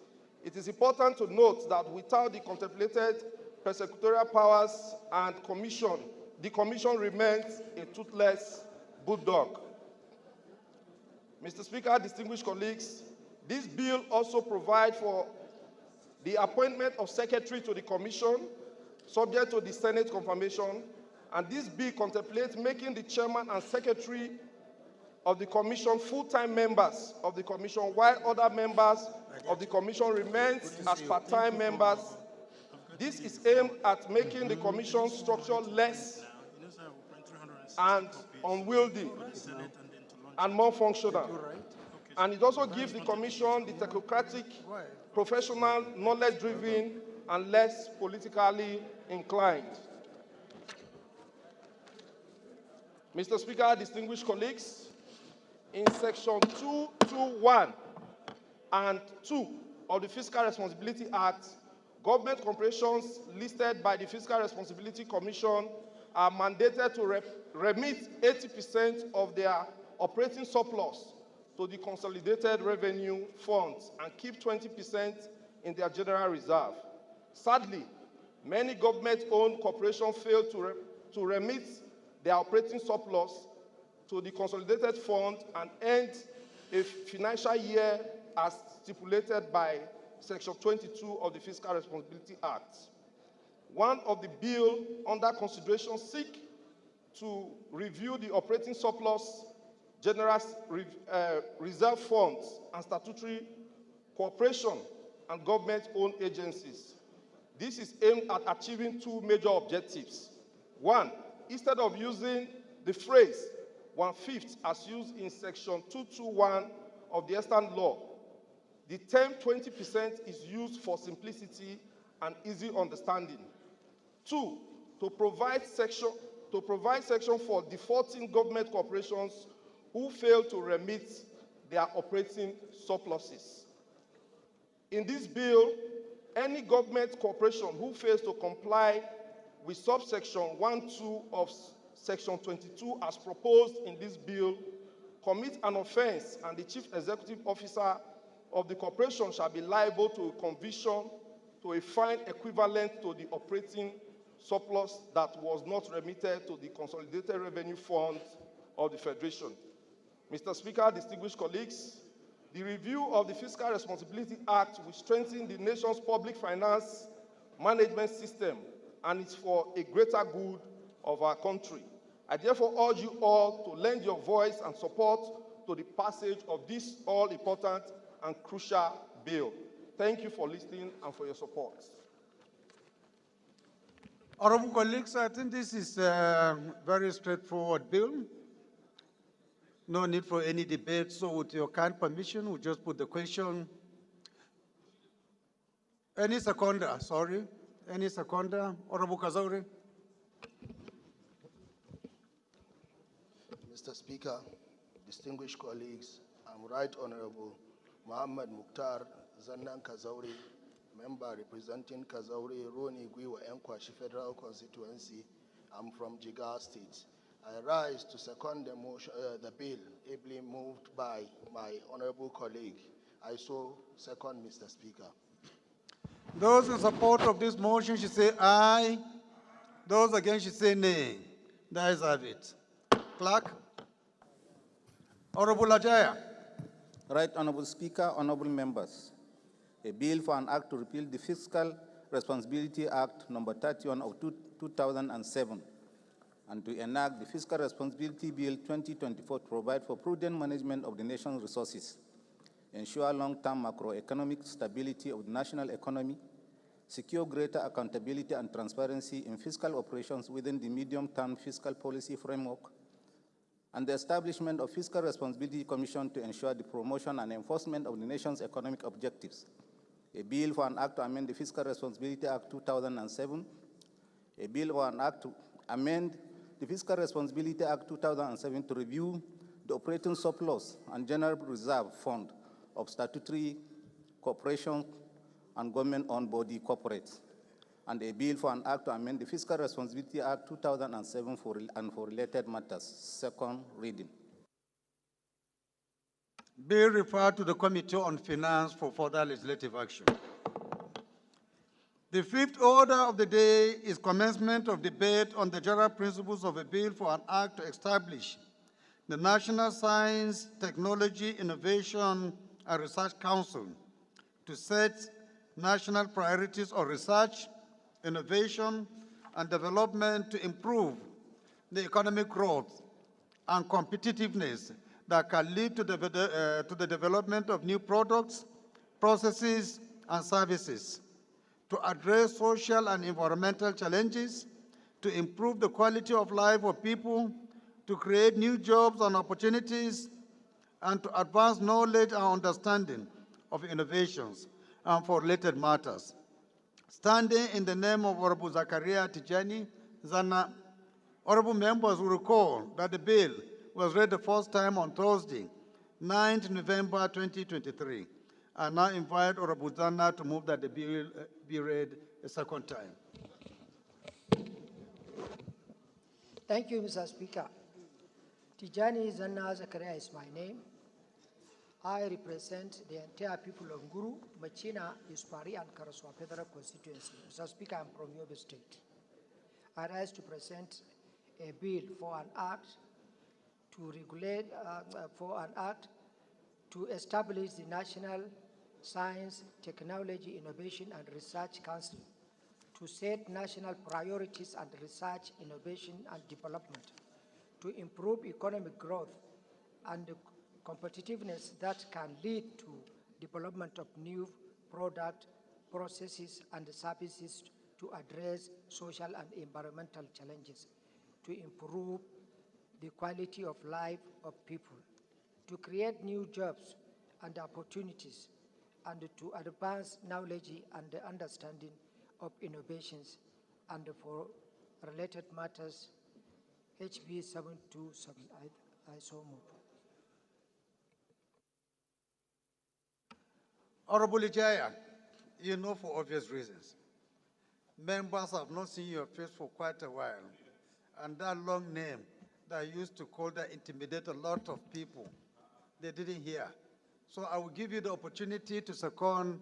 It is important to note that without the contemplated prosecutorial powers and Commission, the Commission remains a toothless bulldog. Mr. Speaker, distinguished colleagues, This bill also provides for the appointment of secretary to the commission, subject to the Senate confirmation, and this bill contemplates making the chairman and secretary of the commission full-time members of the commission, while other members of the commission remain as part-time members. This is aimed at making the commission structure less and unwieldy and more functional. And it also gives the commission the technocratic, professional, knowledge-driven, and less politically inclined. Mr. Speaker, distinguished colleagues, in Section 221 and 2 of the Fiscal Responsibility Act, government corporations listed by the Fiscal Responsibility Commission are mandated to remit 80% of their operating surplus to the Consolidated Revenue Funds and keep 20% in their general reserve. Sadly, many government-owned corporations fail to remit their operating surplus to the Consolidated Fund and end a financial year as stipulated by Section 22 of the Fiscal Responsibility Act. One of the bill under consideration seeks to review the operating surplus, general reserve funds, and statutory corporation and government-owned agencies. This is aimed at achieving two major objectives. One, instead of using the phrase 1/5 as used in Section 221 of the Eastern Law, the term 20% is used for simplicity and easy understanding. Two, to provide section for defaulting government corporations who fail to remit their operating surpluses. In this bill, any government corporation who fails to comply with subsection 1(2) of Section 22 as proposed in this bill commits an offense, and the chief executive officer of the corporation shall be liable to a conviction, to a fine equivalent to the operating surplus that was not remitted to the Consolidated Revenue Fund of the Federation. Mr. Speaker, distinguished colleagues, the review of the Fiscal Responsibility Act will strengthen the nation's public finance management system, and it's for a greater good of our country. I therefore urge you all to lend your voice and support to the passage of this all-important and crucial bill. Thank you for listening and for your support. Honorable colleagues, I think this is a very straightforward bill. No need for any debate, so with your kind permission, we'll just put the question. Any seconder, sorry. Any seconder? Honorable Kazauri. Mr. Speaker, distinguished colleagues, I'm Right Honorable Muhammad Mukhtar Zannan Kazauri, member representing Kazauri, Roni, Gwiwa, Enkwashi Federal Constituency. I'm from Jigawa State. I rise to second the motion, the bill ably moved by my honorable colleague. I so second, Mr. Speaker. Those in support of this motion should say aye. Those against should say nay. The ayes have it. Clerk. Honorable Ajaya. Right Honorable Speaker, honorable members. A bill for an act to repeal the Fiscal Responsibility Act number 31 of 2007 and to enact the Fiscal Responsibility Bill 2024 to provide for prudent management of the nation's resources, ensure long-term macroeconomic stability of the national economy, secure greater accountability and transparency in fiscal operations within the medium-term fiscal policy framework, and the establishment of Fiscal Responsibility Commission to ensure the promotion and enforcement of the nation's economic objectives. A bill for an act to amend the Fiscal Responsibility Act 2007, a bill for an act to amend the Fiscal Responsibility Act 2007 to review the operating surplus and general reserve fund of statutory corporations and government-owned body corporates, and a bill for an act to amend the Fiscal Responsibility Act 2007 for related matters, second reading. Bill referred to the Committee on Finance for further legislative action. The fifth order of the day is commencement of debate on the general principles of a bill for an act to establish the National Science, Technology, Innovation, and Research Council to set national priorities on research, innovation, and development to improve the economic growth and competitiveness that can lead to the development of new products, processes, and services, to address social and environmental challenges, to improve the quality of life of people, to create new jobs and opportunities, and to advance knowledge and understanding of innovations and for related matters. Standing in the name of Honorable Zakaria Tijani Zana, honorable members will recall that the bill was read the first time on Thursday, 9th November 2023. I now invite Honorable Zana to move that the bill be read a second time. Thank you, Mr. Speaker. Tijani Zanna Zakaria is my name. I represent the entire people of Guru, Machina, Yuspari, and Karaswa Federal Constituency. Mr. Speaker, I'm from Yobe State. I rise to present a bill for an act to regulate, to establish the National Science, Technology, Innovation, and Research Council to set national priorities and research, innovation, and development to improve economic growth and competitiveness that can lead to development of new product, processes, and services to address social and environmental challenges, to improve the quality of life of people, to create new jobs and opportunities, and to advance knowledge and understanding of innovations, and for related matters, HB 727. I so move. Honorable Ijaya, you know for obvious reasons. Members have not seen your face for quite a while, and that long name that used to call that intimidate a lot of people, they didn't hear. So I will give you the opportunity to second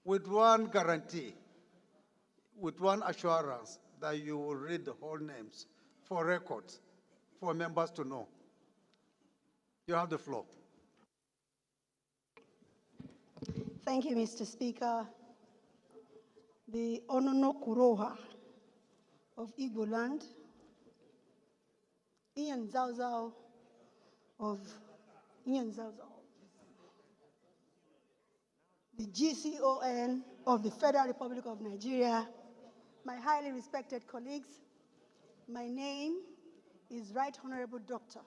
with one guarantee, with one assurance that you will read the whole names for records, for members to know. You have the floor. Thank you, Mr. Speaker. The Onono Kuroha of Igbo land, Ian Zauzau of Ian Zauzau, the GCON of the Federal Republic of Nigeria, my highly respected colleagues, my name is Right Honorable Dr.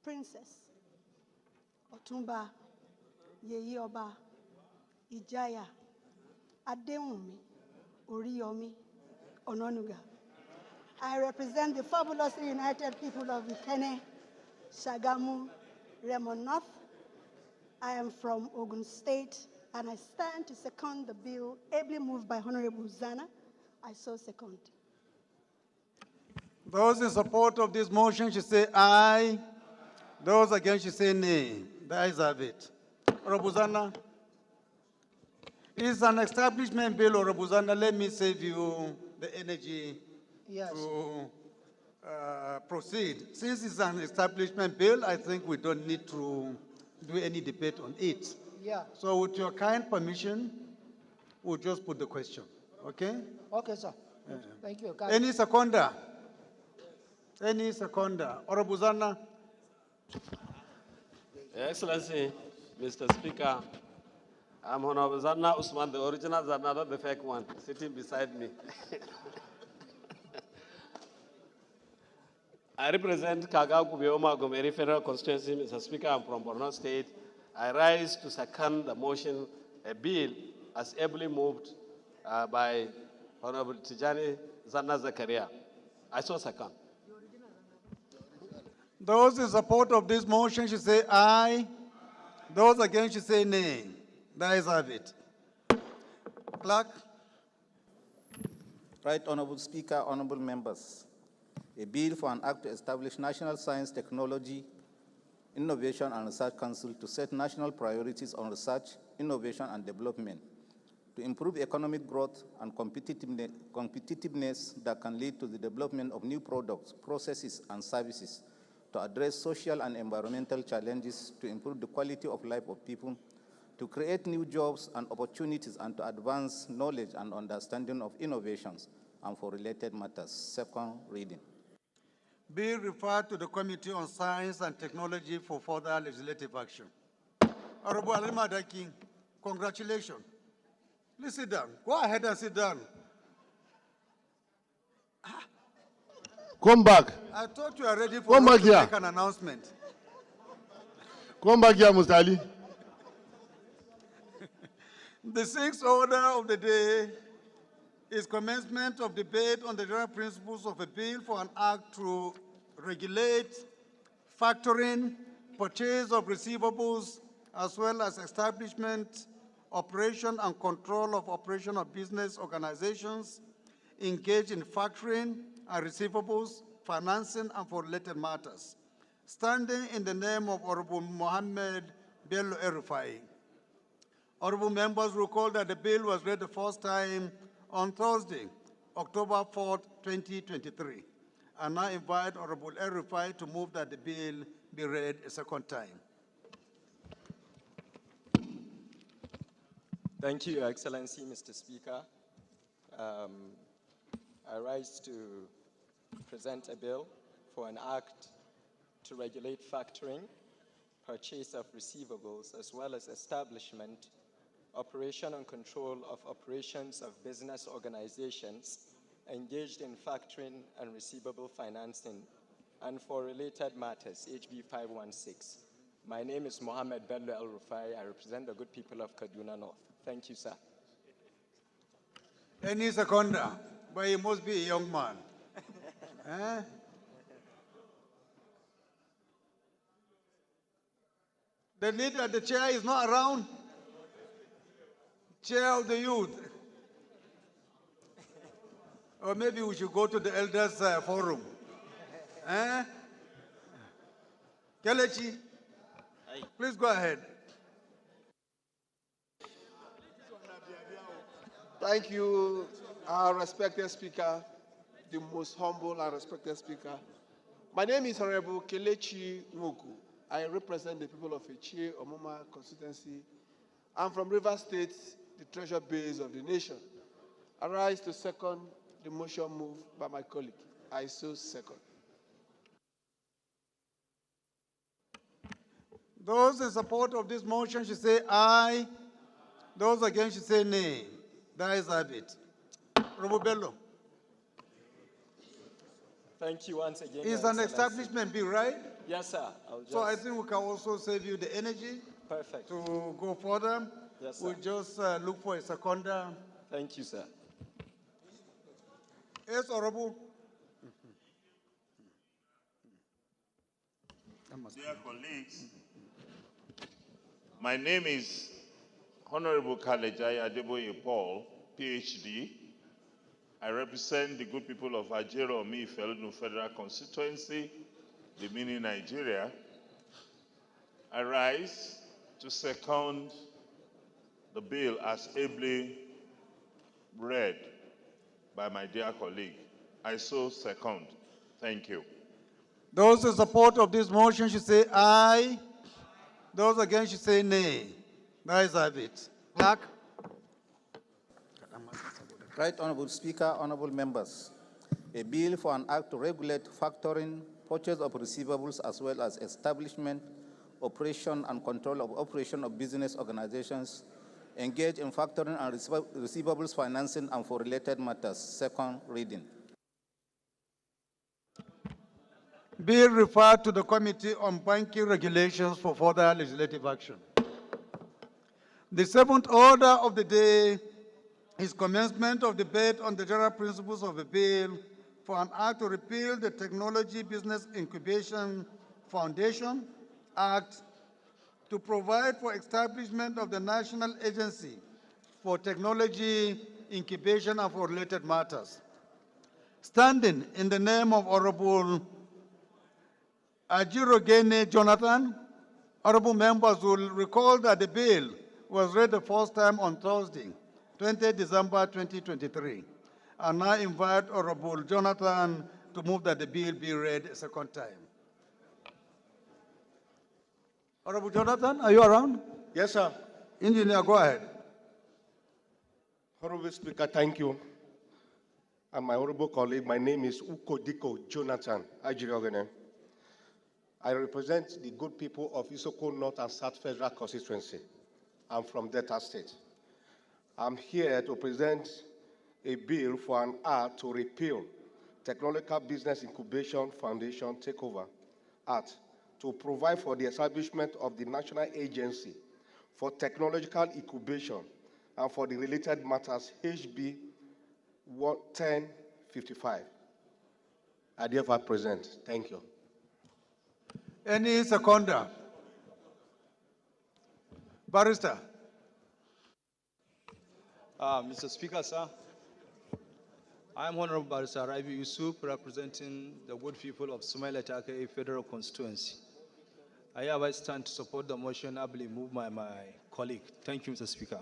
Princess Otumba Yeyoba Ijaya Adewumi Oriyomi Ononuga. I represent the fabulously united people of Ikene, Shagamu, Remo North. I am from Ogun State, and I stand to second the bill ably moved by Honorable Zana. I so second. Those in support of this motion should say aye. Those against should say nay. The ayes have it. Honorable Zana. It's an establishment bill, Honorable Zana. Let me save you the energy to proceed. Since it's an establishment bill, I think we don't need to do any debate on it. Yeah. So with your kind permission, we'll just put the question, okay? Okay, sir. Thank you. Any seconder? Any seconder? Honorable Zana? Your Excellency, Mr. Speaker, I'm Honorable Zanna Usman, the original Zanna, not the fake one, sitting beside me. I represent Kagao Kubioma Gomeri Federal Constituency, Mr. Speaker. I'm from Borno State. I rise to second the motion, a bill as ably moved by Honorable Tijani Zanna Zakaria. I so second. Those in support of this motion should say aye. Those against should say nay. The ayes have it. Clerk. Right Honorable Speaker, honorable members. A bill for an act to establish National Science, Technology, Innovation and Research Council to set national priorities on research, innovation and development, to improve economic growth and competitiveness that can lead to the development of new products, processes and services, to to address social and environmental challenges, to improve the quality of life of people, to create new jobs and opportunities, and to advance knowledge and understanding of innovations and for related matters. Second reading. Bill referred to the Committee on Science and Technology for further legislative action. Honorable Alimadaki, congratulations. Please sit down. Go ahead and sit down. Come back. I thought you were ready for Come back to here. make an announcement. Come back here, Mr. Ali. The sixth order of the day is commencement of debate on the general principles of a bill for an act to regulate factoring, purchase of receivables, as well as establishment, operation, and control of operation of business organizations engaged in factoring and receivables, financing, and for related matters. Standing in the name of Honorable Mohammed Bello Erufai. Honorable members recall that the bill was read the first time on Thursday, October 4th, 2023. I now invite Honorable Erufai to move that the bill be read a second time. Thank you, Your Excellency, Mr. Speaker. I rise to present a bill for an act to regulate factoring, purchase of receivables, as well as establishment, operation and control of operations of business organizations engaged in factoring and receivable financing, and for related matters, HB 516. My name is Mohammed Bello El-Rufai. I represent the good people of Kaduna North. Thank you, sir. Any seconder, but he must be a young man. Eh? The leader, the chair is not around. Chair of the youth. Or maybe we should go to the elders forum. Eh? Kelechi, please go ahead. Thank you, our respected speaker, the most humble and respected speaker. My name is Honorable Kelechi Nwoku. I represent the people of Echie Omoma constituency. I'm from Rivers State, the treasure base of the nation. I rise to second the motion moved by my colleague. I so second. Those in support of this motion should say aye. Those against should say nay. That is a bit. Honorable Bello. Thank you once again. It's Your an Excellency. establishment bill, right? Yes, sir. So I think we can also save you the energy Perfect. to go further. Yes, sir. We'll just look for a seconder. Thank you, sir. Yes, Honorable. Dear colleagues, my name is Honorable Kalejai Adeboye Paul, PhD. I represent the good people of Ajero Omi Ifelodun Federal Constituency, the Mini Nigeria. I rise to second the bill as ably read by my dear colleague. I so second. Thank you. Those in support of this motion should say aye. Those against should say nay. That is a bit. Clerk. Right Honorable Speaker, honorable members, a bill for an act to regulate factoring, purchase of receivables, as well as establishment, operation, and control of operation of business organizations engaged in factoring and receivables financing and for related matters. Second reading. Bill referred to the Committee on Banking Regulations for further legislative action. The seventh order of the day is commencement of debate on the general principles of a bill for an act to repeal the Technology Business Incubation Foundation Act to provide for establishment of the National Agency for Technology Incubation and for related matters. Standing in the name of Honorable Ajirogene Jonathan, honorable members will recall that the bill was read the first time on Thursday, 20 December 2023. I now invite Honorable Jonathan to move that the bill be read a second time. Honorable Jonathan, are you around? Yes, sir. Engineer, go ahead. Honorable Speaker, thank you. And my honorable colleague, my name is Ukodiko Jonathan Ajiriogene. I represent the good people of Isoko North and South Federal Constituency. I'm from Delta State. I'm here to present a bill for an act to repeal Technological Business Incubation Foundation Takeover Act to provide for the establishment of the National Agency for Technological Incubation and for the related matters, HB 1055. I therefore present. Thank you. Any seconder? Barrister. Mr. Speaker, sir, I am Honorable Barrister Rabi Yusuf, representing the good people of Sumaila Take Federal Constituency. I hereby stand to support the motion ably moved by my colleague. Thank you, Mr. Speaker.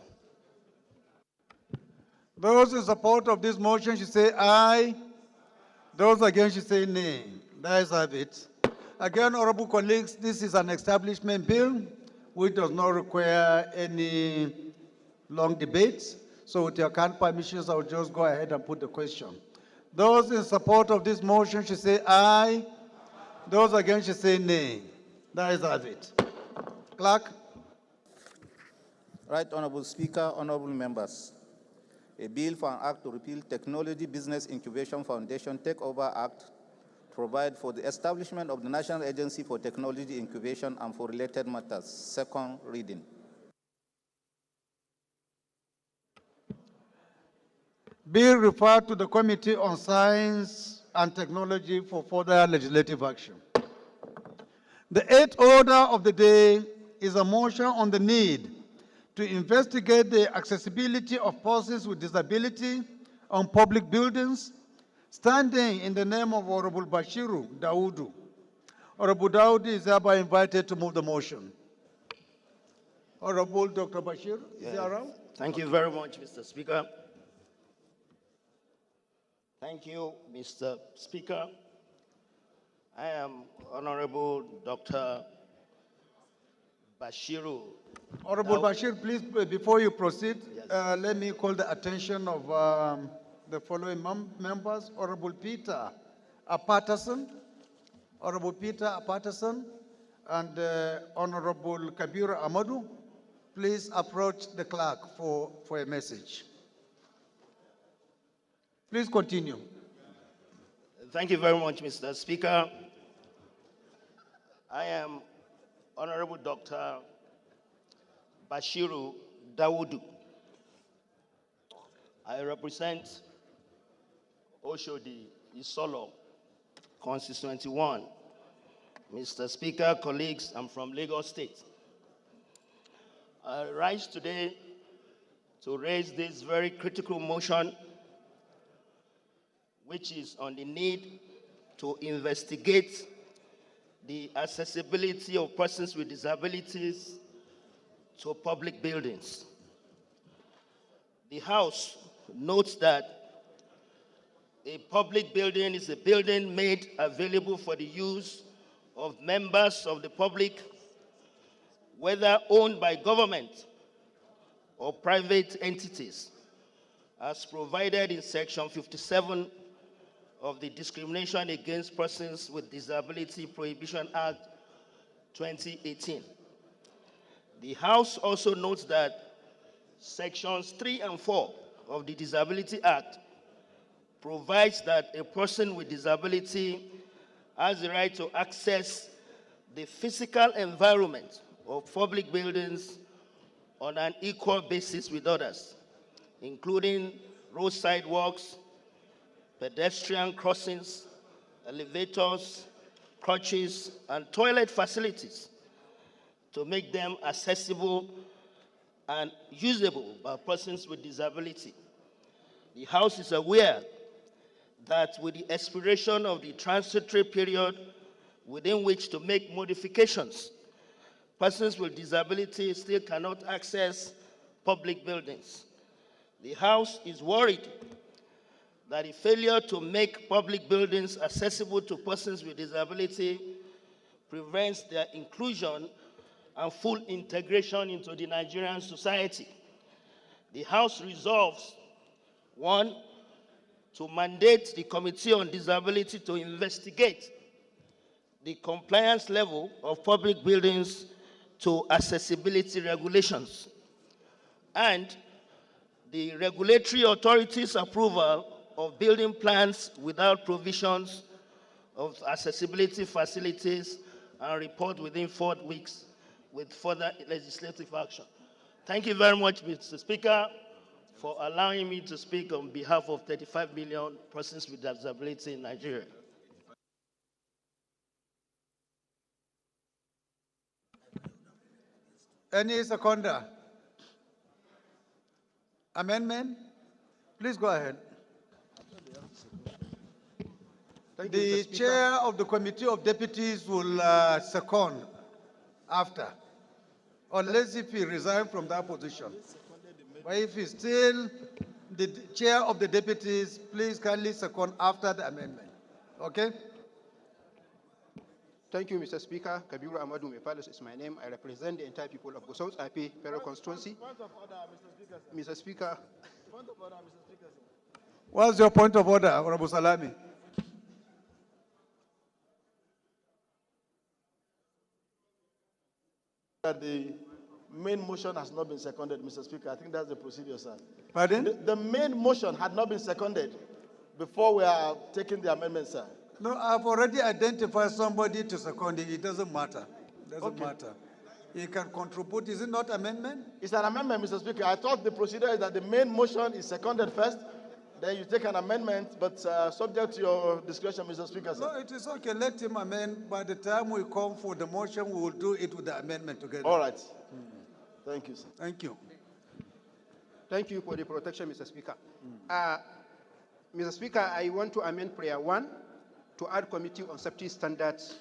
Those in support of this motion should say aye. Those against should say nay. The ayes have it. Again, honorable colleagues, this is an establishment bill which does not require any long debates. So with your kind permissions, I will just go ahead and put the question. Those in support of this motion should say aye. Those against should say nay. The ayes have it. Clerk. Right, Honorable Speaker, honorable members. A bill for an act to repeal Technology Business Incubation Foundation Takeover Act provide for the establishment of the National Agency for Technology Incubation and for related matters. Second reading. Bill referred to the Committee on Science and Technology for further legislative action. The eighth order of the day is a motion on the need to investigate the accessibility of persons with disability on public buildings, standing in the name of Honorable Bashiru Daudu. Honorable Daudu is hereby invited to move the motion. Honorable Dr. Bashir, is he around? Thank you very much, Mr. Speaker. Thank you, Mr. Speaker. I am Honorable Dr. Bashiru. Honorable Bashir, please, before you proceed, let me call the attention of the following members. Honorable Peter Patterson, Honorable Peter Patterson, and Honorable Kabir Amadou. Please approach the clerk for a message. Please continue. Thank you very much, Mr. Speaker. I am Honorable Dr. Bashiru Dawudu. I represent Oshodi Isolo, Constituency 1. Mr. Speaker, colleagues, I'm from Lagos State. I rise today to raise this very critical motion, which is on the need to investigate the accessibility of persons with disabilities to public buildings. The House notes that a public building is a building made available for the use of members of the public, whether owned by government or private entities, as provided in Section 57 of the Discrimination Against Persons with Disability Prohibition Act 2018. The House also notes that Sections 3 and 4 of the Disability Act provides that a person with disability has the right to access the physical environment of public buildings on an equal basis with others, including roadside walks, pedestrian crossings, elevators, crutches, and toilet facilities to make them accessible and usable by persons with disability. The House is aware that with the expiration of the transitory period within which to make modifications, persons with disability still cannot access public buildings. The House is worried that a failure to make public buildings accessible to persons with disability prevents their inclusion and full integration into the Nigerian society. The House resolves, 1, to mandate the Committee on Disability to investigate the compliance level of public buildings to accessibility regulations, and the regulatory authority's approval of building plans without provisions of accessibility facilities and report within 4 weeks with further legislative action. Thank you very much, Mr. Speaker, for allowing me to speak on behalf of 35 million persons with disability in Nigeria. Any seconder? Amendment? Please go ahead. The chair of the Committee of Deputies will second after, unless if he resigns from that position. But if he's still the chair of the deputies, please kindly second after the amendment. Okay? Thank you, Mr. Speaker. Kabiru Amadou Mepalos is my name. I represent the entire people of Gusau IP Federal Constituency. Point of order, Mr. Speaker. Point of order, Mr. Speaker. What's your point of order, Honorable Salami? That the main motion has not been seconded, Mr. Speaker. I think that's the procedure, sir. Pardon? The main motion had not been seconded before we are taking the amendment, sir. No, I've already identified somebody to second it. It doesn't matter. It doesn't matter. He can contribute. Is it not amendment? It's an amendment, Mr. Speaker. I thought the procedure is that the main motion is seconded first, then you take an amendment, but subject to your discretion, Mr. Speaker, sir. No, it is okay. Let him amend. By the time we come for the motion, we will do it with the amendment together. All right. Thank you, sir. Thank you. Thank you for the protection, Mr. Speaker. Mr. Speaker, I want to amend prayer 1 to add committee on safety standards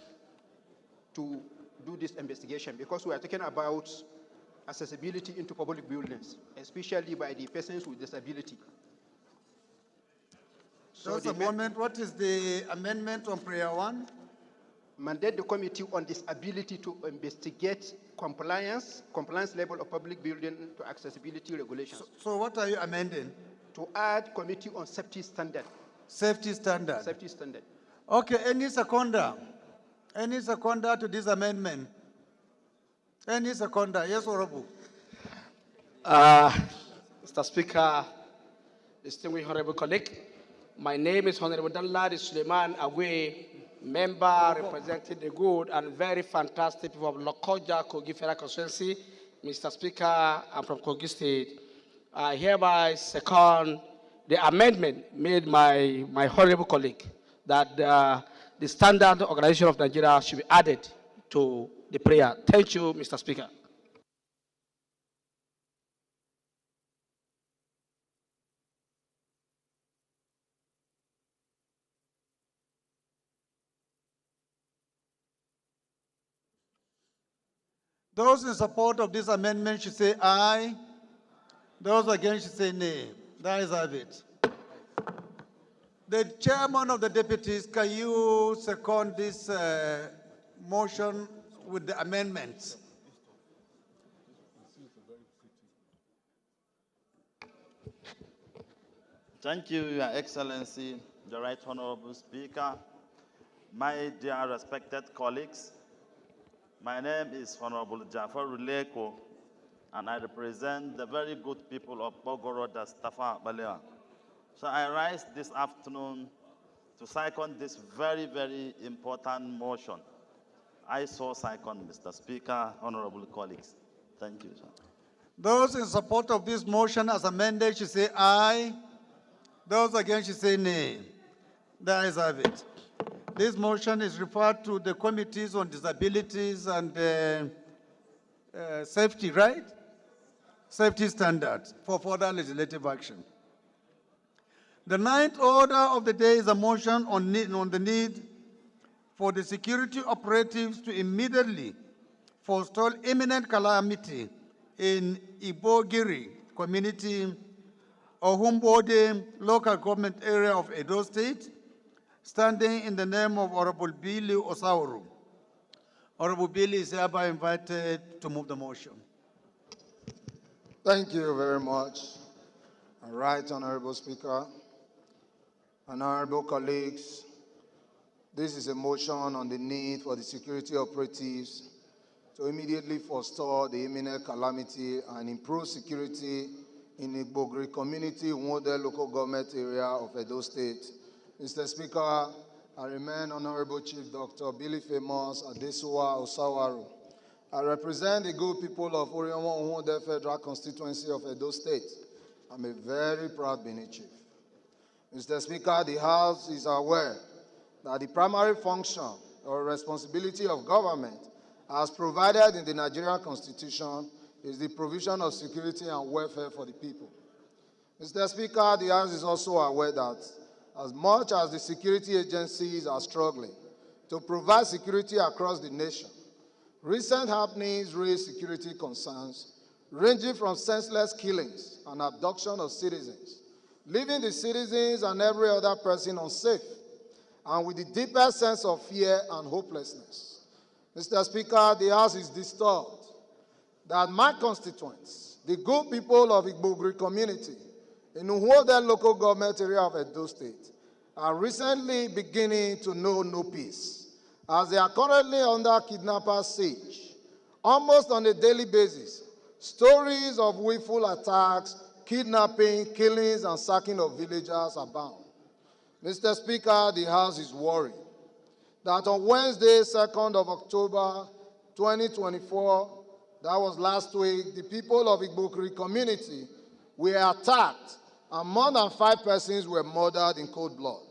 to do this investigation, because we are talking about accessibility into public buildings, especially by the persons with disability. Just a moment. What is the amendment on prayer 1? Mandate the committee on disability to investigate compliance level of public building to accessibility regulations. So what are you amending? To add committee on safety standard. Safety standard. Safety standard. Okay, any seconder? Any seconder to this amendment? Any seconder? Yes, Honorable. Mr. Speaker, distinguished honorable colleague, my name is Honorable Lado Suleiman Agwe, member representing the good and very fantastic people of Lokoja, Kogi Federal Constituency. Mr. Speaker, I'm from Kogi State. I hereby second the amendment made by my honorable colleague that the Standard Organization of Nigeria should be added to the prayer. Thank you, Mr. Speaker. Those in support of this amendment should say aye. Those against should say nay. That is it. The chairman of the deputies, can you second this motion with the amendments? Thank you, Your Excellency, the Right Honorable Speaker. My dear respected colleagues, my name is Honorable Jafar Ruleko, and I represent the very good people of Bogoro, Stafa Balewa. So I rise this afternoon to second this very, very important motion. I so second, Mr. Speaker, honorable colleagues. Thank you, sir. Those in support of this motion as amended should say aye. Those against should say nay. That is it. This motion is referred to the committees on disabilities and safety, right? Safety standards for further legislative action. The ninth order of the day is a motion on the need for the security operatives to immediately forestall imminent calamity in Ibogiri community, Ohumbode local government area of Edo State, standing in the name of Honorable Billy Osauru. Honorable Bill is hereby invited to move the motion. Thank you very much. All right, Honorable Speaker and honorable colleagues, this is a motion on the need for the security operatives to immediately forestall the imminent calamity and improve security in the Igbogri community, Nwode local government area of Edo State. Mr. Speaker, I remain Honorable Chief Dr. Billy Famous Adesuwa Osawaru. I represent the good people of Orionwo Nwode Federal Constituency of Edo State. I'm a very proud Bini Chief. Mr. Speaker, the House is aware that the primary function or responsibility of government, as provided in the Nigerian Constitution, is the provision of security and welfare for the people. Mr. Speaker, the House is also aware that as much as the security agencies are struggling to provide security across the nation, recent happenings raise security concerns, ranging from senseless killings and abduction of citizens, leaving the citizens and every other person unsafe, and with the deepest sense of fear and hopelessness. Mr. Speaker, the House is disturbed that my constituents, the good people of Igbogri community in Nwode local government area of Edo State, are recently beginning to know no peace, as they are currently under kidnappers' siege. Almost on a daily basis, stories of willful attacks, kidnapping, killings, and sacking of villagers abound. Mr. Speaker, the House is worried that on Wednesday, 2nd of October, 2024, that was last week, the people of Igbogri community were attacked and more than 5 persons were murdered in cold blood,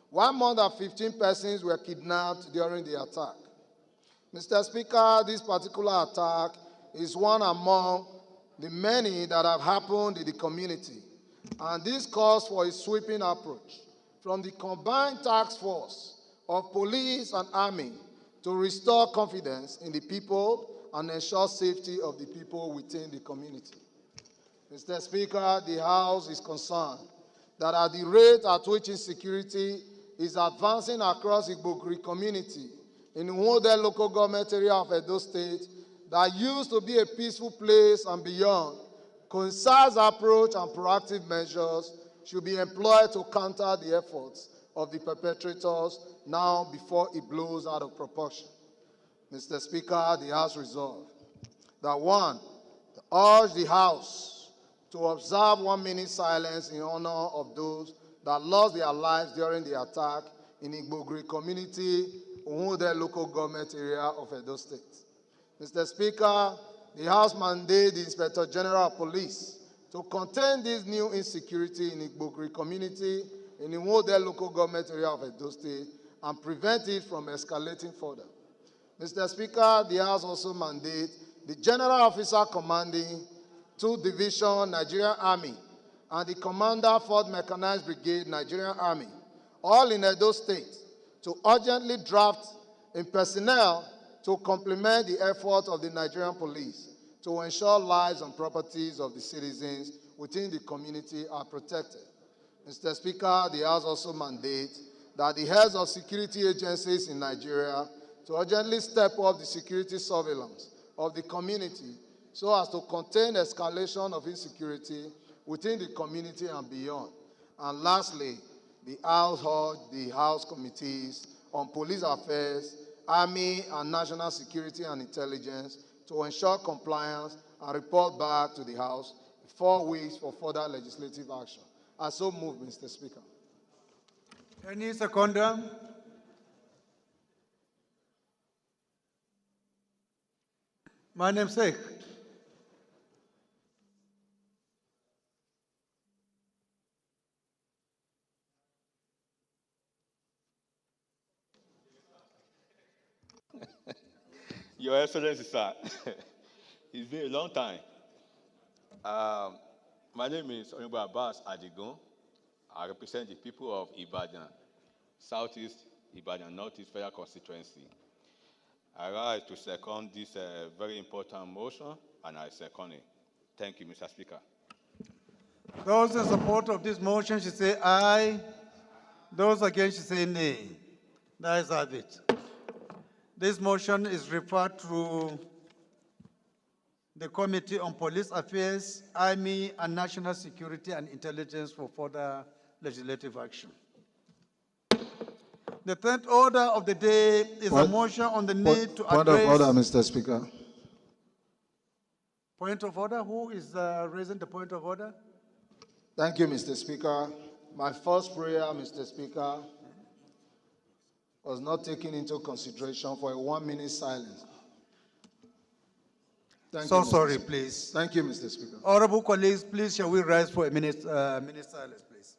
while more than 15 persons were kidnapped during the attack. Mr. Speaker, this particular attack is one among the many that have happened in the community, and this calls for a sweeping approach from the combined task force of police and army to restore confidence in the people and ensure safety of the people within the community. Mr. Speaker, the House is concerned that at the rate at which insecurity is advancing across the Igbogri community in Nwode local government area of Edo State that used to be a peaceful place and beyond, concise approach and proactive measures should be employed to counter the efforts of the perpetrators now before it blows out of proportion. Mr. Speaker, the House resolved that 1, to urge the House to observe 1 minute silence in honor of those that lost their lives during the attack in Igbogri community, Nwode local government area of Edo State. Mr. Speaker, the House mandates the Inspector General of Police to contain this new insecurity in Igbogri community in the Nwode local government area of Edo State and prevent it from escalating further. Mr. Speaker, the House also mandates the General Officer Commanding 2 Division Nigerian Army and the Commander 4th Mechanized Brigade Nigerian Army, all in Edo State, to urgently draft in personnel to complement the effort of the Nigerian police to ensure lives and properties of the citizens within the community are protected. Mr. Speaker, the House also mandates that the heads of security agencies in Nigeria to urgently step up the security surveillance of the community so as to contain escalation of insecurity within the community and beyond. And lastly, the House urged the House committees on police affairs, army, and national security and intelligence to ensure compliance and report back to the House in 4 weeks for further legislative action. I so move, Mr. Speaker. Any seconder? My namesake. Your Excellency, sir, it's been a long time. My name is Honorable Abbas Adigun. I represent the people of Ibadan, Southeast Ibadan, Northeast Federal Constituency. I rise to second this very important motion, and I second it. Thank you, Mr. Speaker. Those in support of this motion should say aye. Those against should say nay. That is have it. This motion is referred to the Committee on Police Affairs, Army, and National Security and Intelligence for further legislative action. The third order of the day is a motion on the need to Point address... of order, Mr. Speaker. Point of order? Who is raising the point of order? Thank you, Mr. Speaker. My first prayer, Mr. Speaker, was not taken into consideration for a 1-minute silence. Thank you, Mr. Sorry, Speaker. please. Thank you, Mr. Speaker. Honorable colleagues, please shall we rise for a minute silence, please.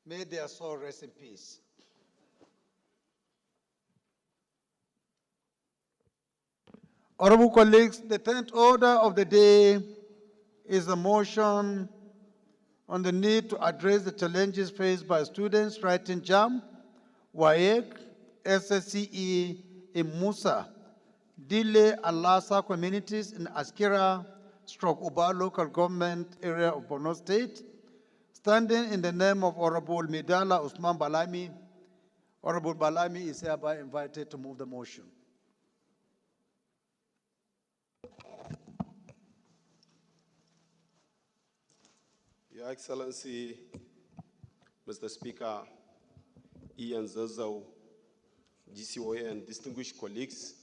May their soul rest in peace. Honorable colleagues, the 10th order of the day is a motion on the need to address the challenges faced by students writing JAM, WAEC, SSCE in Musa, Dile and Lassa communities in Askira, Uba local government area of Borno State. Standing in the name of Honorable Midala Usman Balami, Honorable Balami is hereby invited to move the motion. Your Excellency, Mr. Speaker, Ian Zazzau, GCOA, and distinguished colleagues,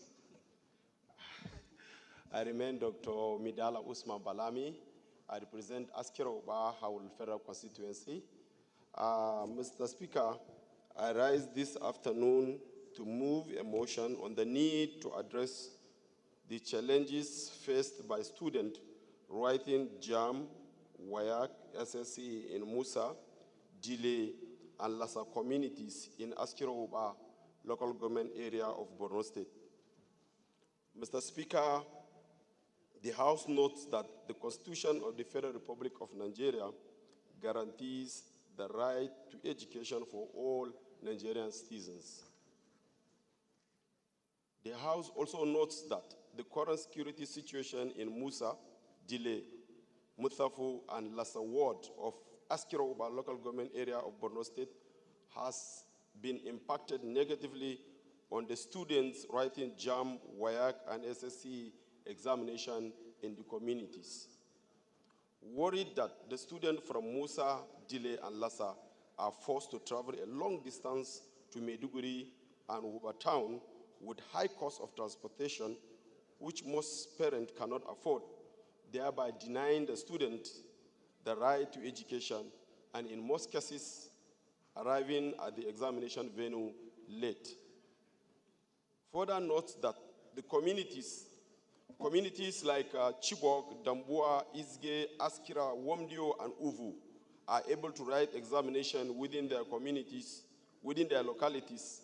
I remain Dr. Midala Usman Balami. I represent Askira Uba Howell Federal Constituency. Mr. Speaker, I rise this afternoon to move a motion on the need to address the challenges faced by students writing JAM, WAEC, SSE in Musa, Dile, and Lassa communities in Askira Uba local government area of Borno State. Mr. Speaker, the House notes that the Constitution of the Federal Republic of Nigeria guarantees the right to education for all Nigerian citizens. The House also notes that the current security situation in Musa, Dile, Muthafu, and Lassa ward of Askira Uba local government area of Borno State has been impacted negatively on the students writing JAM, WAEC, and SSC examination in the communities. Worried that the students from Musa, Dile, and Lassa are forced to travel a long distance to Maiduguri and Uba town with high cost of transportation, which most parents cannot afford, thereby denying the student the right to education, and in most cases, arriving at the examination venue late. Further notes that the communities like Chibok, Dambua, Izge, Askira, Womdio, and Uvu are able to write examination within their communities, within their localities,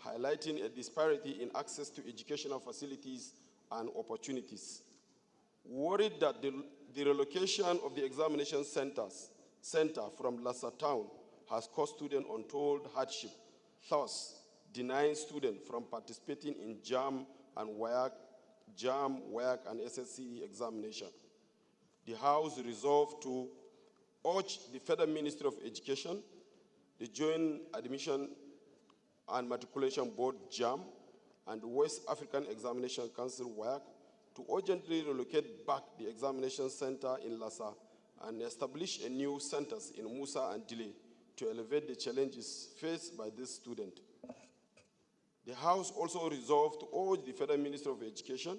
highlighting a disparity in access to educational facilities and opportunities. Worried that the relocation of the examination center from Lassa town has caused students untold hardship, thus denying students from participating in JAM, WAEC, and SSCE examination. The House resolved to urge the Federal Ministry of Education, the Joint Admission and Matriculation Board, JAM, and the West African Examination Council, WAEC, to urgently relocate back the examination center in Lassa and establish a new centers in Musa and Dile to elevate the challenges faced by this student. The House also resolved to urge the Federal Ministry of Education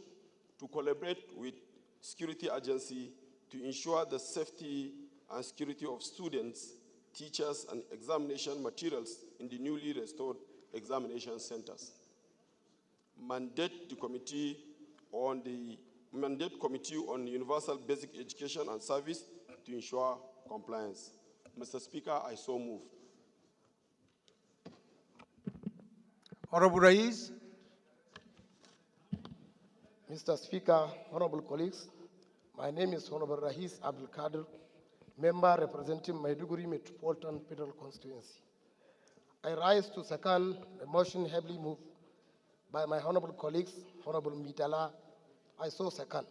to collaborate with security agencies to ensure the safety and security of students, teachers, and examination materials in the newly restored examination centers. Mandate Committee on Universal Basic Education and Service to ensure compliance. Mr. Speaker, I so move. Honorable Rais. Mr. Speaker, honorable colleagues, my name is Honorable Rahis Abdul Kadir, member representing Maiduguri Metropolitan Federal Constituency. I rise to second the motion heavily moved by my honorable colleagues, Honorable Mitala. I so second.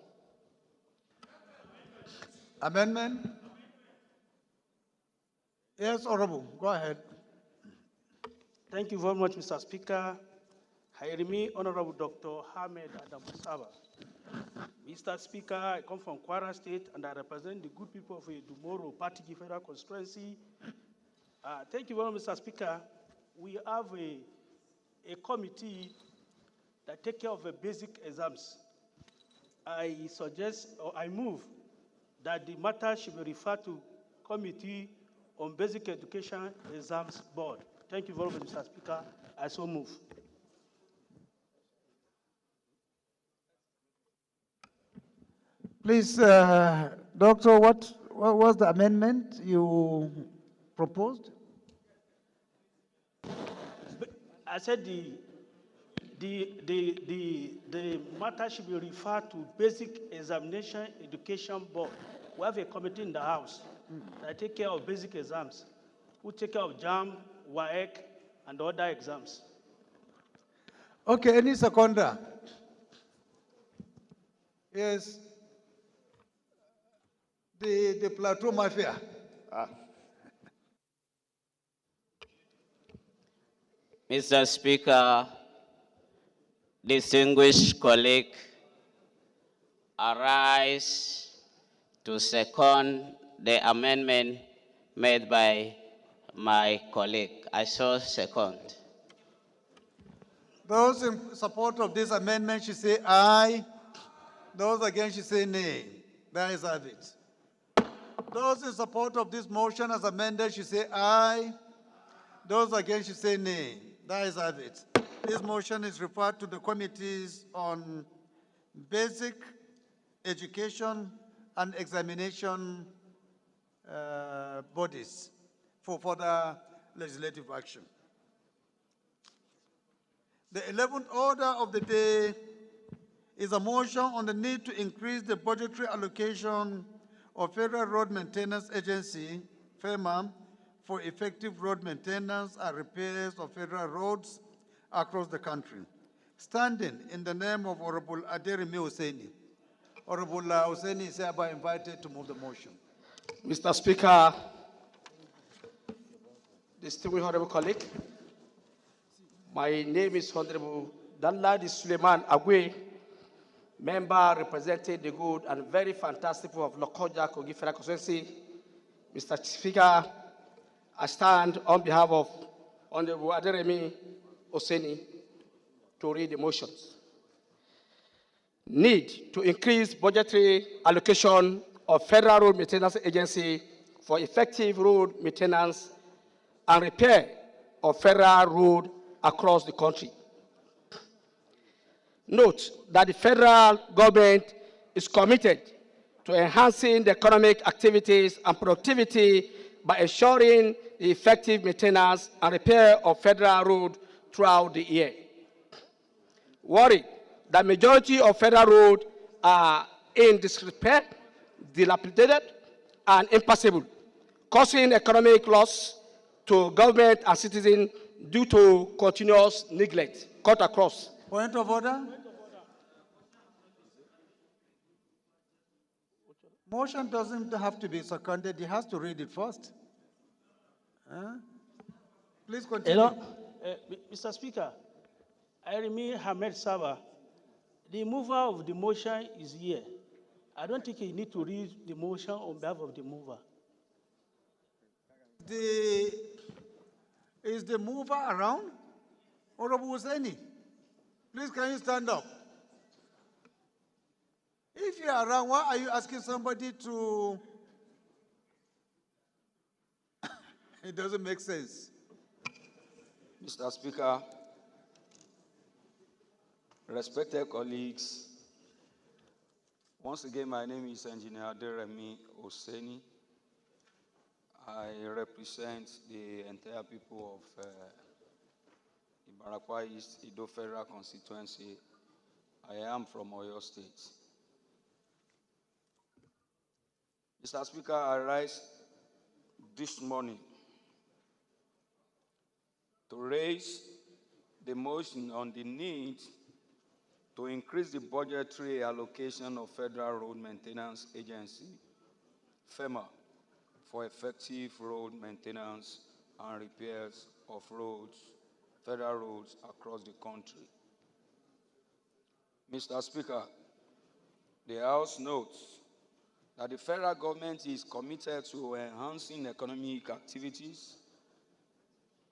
Amendment? Yes, Honorable, go ahead. Thank you very much, Mr. Speaker. Hire me, Honorable Dr. Hamed Adam Saba. Mr. Speaker, I come from Kwara State and I represent the good people of Dumoro Party Federal Constituency. Thank you very much, Mr. Speaker. We have a committee that takes care of the basic exams. I suggest, or I move, that the matter should be referred to Committee on Basic Education Exams Board. Thank you very much, Mr. Speaker. I so move. Please, Doctor, what was the amendment you proposed? I said the matter should be referred to Basic Examination Education Board. We have a committee in the House that take care of basic exams, who take care of JAM, WAEC, and other exams. Okay, any seconder? Yes. The Plateau Mafia. Mr. Speaker, distinguished colleague, arise to second the amendment made by my colleague. I so second. Those in support of this amendment should say aye. Those against should say nay. That is have it. Those in support of this motion as amended should say aye. Those against should say nay. That is have it. This motion is referred to the committees on basic education and examination bodies for further legislative action. The 11th order of the day is a motion on the need to increase the budgetary allocation of Federal Road Maintenance Agency, FEMA, for effective road maintenance and repairs of federal roads across the country. Standing in the name of Honorable Aderimi Hussaini. Honorable Hussaini is hereby invited to move the motion. Mr. Speaker, distinguished honorable colleague, my name is Honorable Danladi Suleiman Agwe, member representing the good and very fantastic people of Lokoja Kogi Federal Constituency. Mr. Speaker, I stand on behalf of Honorable Aderemi Hussaini to read the motions. Need to increase budgetary allocation of Federal Road Maintenance Agency for effective road maintenance and repair of federal road across the country. Note that the federal government is committed to enhancing the economic activities and productivity by ensuring the effective maintenance and repair of federal road throughout the year. Worried that majority of federal roads are in disrepair, dilapidated, and impassable, causing economic loss to government and citizens due to continuous neglect. Cut across. Point of order. Motion doesn't have to be seconded. He has to read it first. Please continue. Hello, Mr. Speaker, Irimi Hamed Saba, the mover of the motion is here. I don't think you need to read the motion on behalf of the mover. Is the mover around? Honorable Hussaini, please can you stand up? If you are around, why are you asking somebody to? It doesn't make sense. Mr. Speaker, respected colleagues, once again, my name is Engineer Aderemi Hussaini. I represent the entire people of Ibarakwa East Ido Federal Constituency. I am from Oyo State. Mr. Speaker, I rise this morning to raise the motion on the need to increase the budgetary allocation of Federal Road Maintenance Agency, FEMA, for effective road maintenance and repairs of roads, federal roads across the country. Mr. Speaker, the House notes that the federal government is committed to enhancing economic activities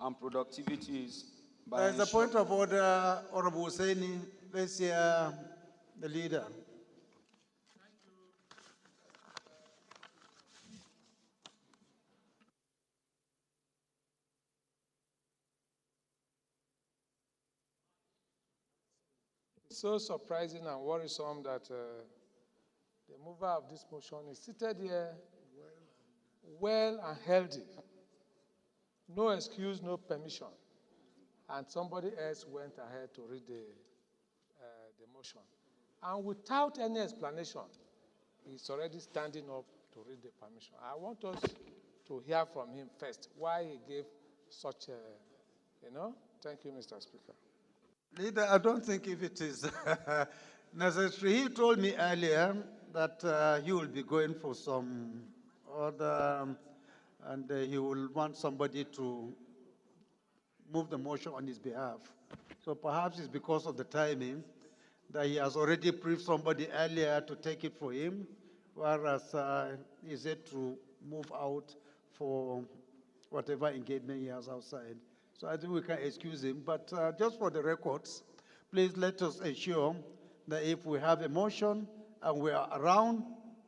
and productivities by There is a point of order, Honorable Hussaini. Let's hear the leader. It's so surprising and worrisome that the mover of this motion is seated here well and healthy. No excuse, no permission. And somebody else went ahead to read the motion. And without any explanation, he's already standing up to read the permission. I want us to hear from him first why he gave such a, Thank you, Mr. Speaker. Leader, I don't think if it is necessary. He told me earlier that he will be going for some other, and he will want somebody to move the motion on his behalf. So perhaps it's because of the timing that he has already briefed somebody earlier to take it for him, whereas he said to move out for whatever engagement he has outside. So I think we can excuse him. But just for the records, please let us ensure that if we have a motion and we are around,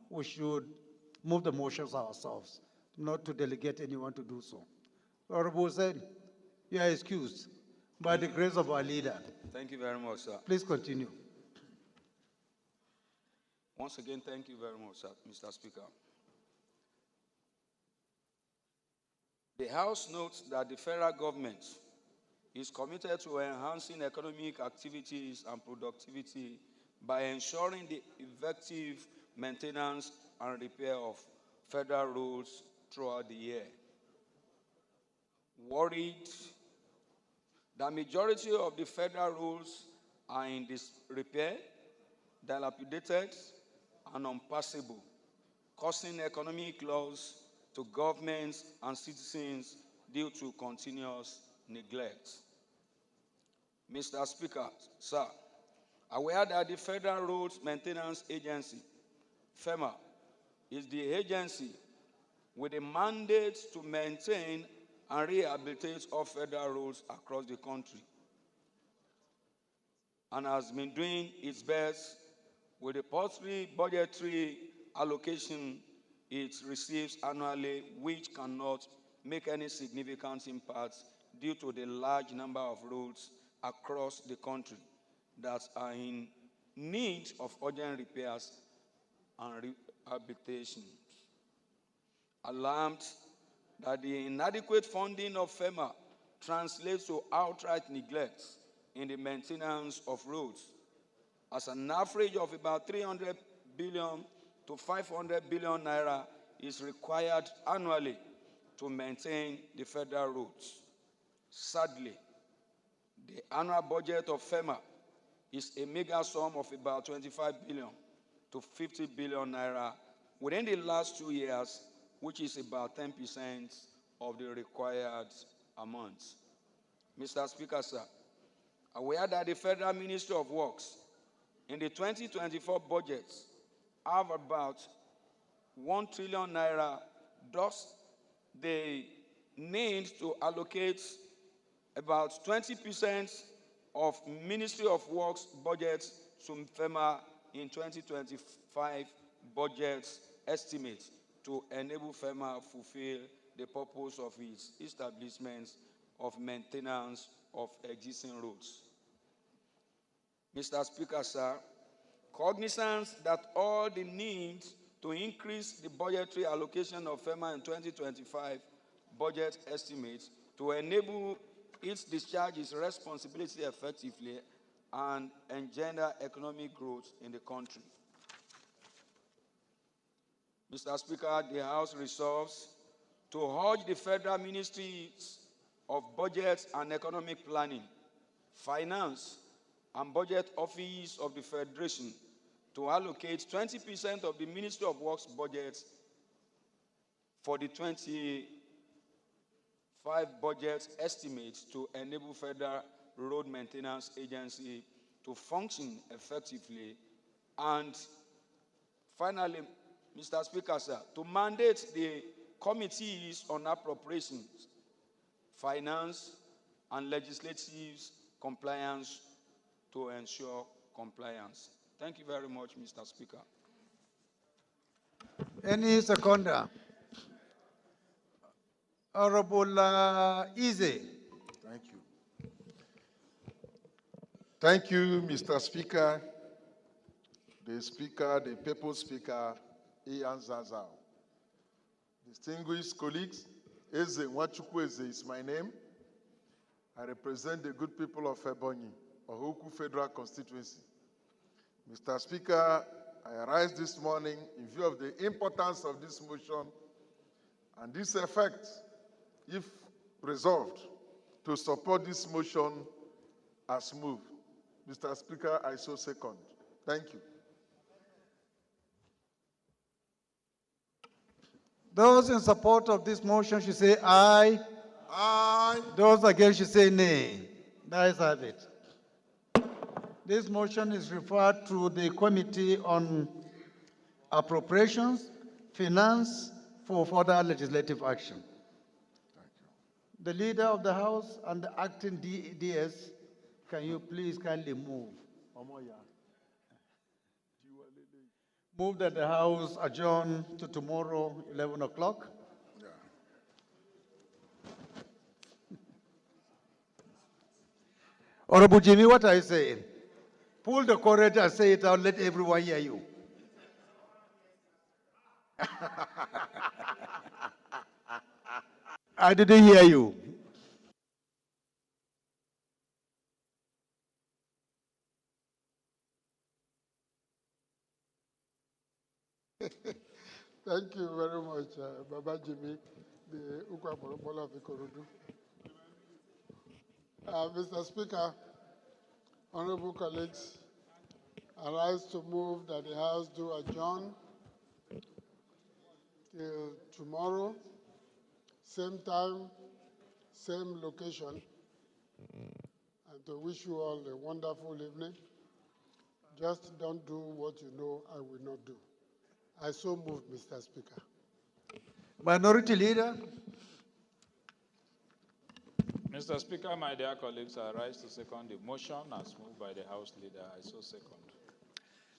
we should move the motions ourselves, not to delegate anyone to do so. Honorable Hussain, you are excused by the grace of our leader. Thank you very much, sir. Please continue. Once again, thank you very much, sir, Mr. Speaker. The House notes that the federal government is committed to enhancing economic activities and productivity by ensuring the effective maintenance and repair of federal roads throughout the year. Worried the majority of the federal roads are in disrepair, dilapidated, and unpassable, causing economic loss to governments and citizens due to continuous neglect. Mr. Speaker, sir, aware that the Federal Roads Maintenance Agency, FEMA, is the agency with a mandate to maintain and rehabilitate all federal roads across the country, and has been doing its best with the paltry budgetary allocation it receives annually, which cannot make any significant impact due to the large number of roads across the country that are in need of urgent repairs and rehabilitation. Alarmed that the inadequate funding of FEMA translates to outright neglect in the maintenance of roads, as an average of about 300 billion to 500 billion naira is required annually to maintain the federal roads. Sadly, the annual budget of FEMA is a meager sum of about 25 billion to 50 billion naira within the last 2 years, which is about 10% of the required amount. Mr. Speaker, sir, aware that the Federal Ministry of Works in the 2024 budget have about 1 trillion naira, thus they need to allocate about 20% of Ministry of Works budget to FEMA in 2025 budget estimate to enable FEMA fulfill the purpose of its establishment of maintenance of existing roads. Mr. Speaker, sir, cognizant that all the needs to increase the budgetary allocation of FEMA in 2025 budget estimates to enable its discharge its responsibility effectively and engender economic growth in the country. Mr. Speaker, the House resolves to urge the Federal Ministries of Budget and Economic Planning, Finance, and Budget Office of the Federation to allocate 20% of the Ministry of Works budget for the 25 budget estimates to enable Federal Road Maintenance Agency to function effectively. And finally, Mr. Speaker, sir, to mandate the committees on appropriations, finance, and legislative compliance to ensure compliance. Thank you very much, Mr. Speaker. Any seconder? Honorable Eze. Thank you. Thank you, Mr. Speaker, the People's Speaker, Ian Zazao. Distinguished colleagues, Eze Nwachukwu Eze is my name. I represent the good people of Ebonyi, Ohuku Federal Constituency. Mr. Speaker, I arise this morning in view of the importance of this motion and this effect, if resolved, to support this motion as moved. Mr. Speaker, I so second. Thank you. Those in support of this motion should say aye. Aye. Those against should say nay. The ayes have it. This motion is referred to the Committee on Appropriations, Finance for further legislative action. The Leader of the House and the Acting DS, can you please kindly move? Move that the House adjourn to tomorrow, 11 o'clock. Honorable Jimmy, what are you saying? Pull the courage and say it out, let everyone hear you. I didn't hear you. Thank you very much, Baba Jimmy, the Ukwaborobola of Ikorodu. Mr. Speaker, honorable colleagues, I rise to move that the House do adjourn till tomorrow, same time, same location, and to wish you all a wonderful evening. Just don't do what you know I will not do. I so move, Mr. Speaker. Minority Leader. Mr. Speaker, my dear colleagues, I rise to second the motion as moved by the House Leader. I so second.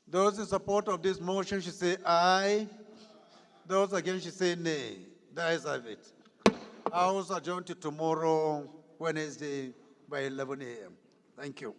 Those in support of this motion should say aye. Those against should say nay. The ayes have it. House adjourned to tomorrow, Wednesday, by 11 a.m. Thank you.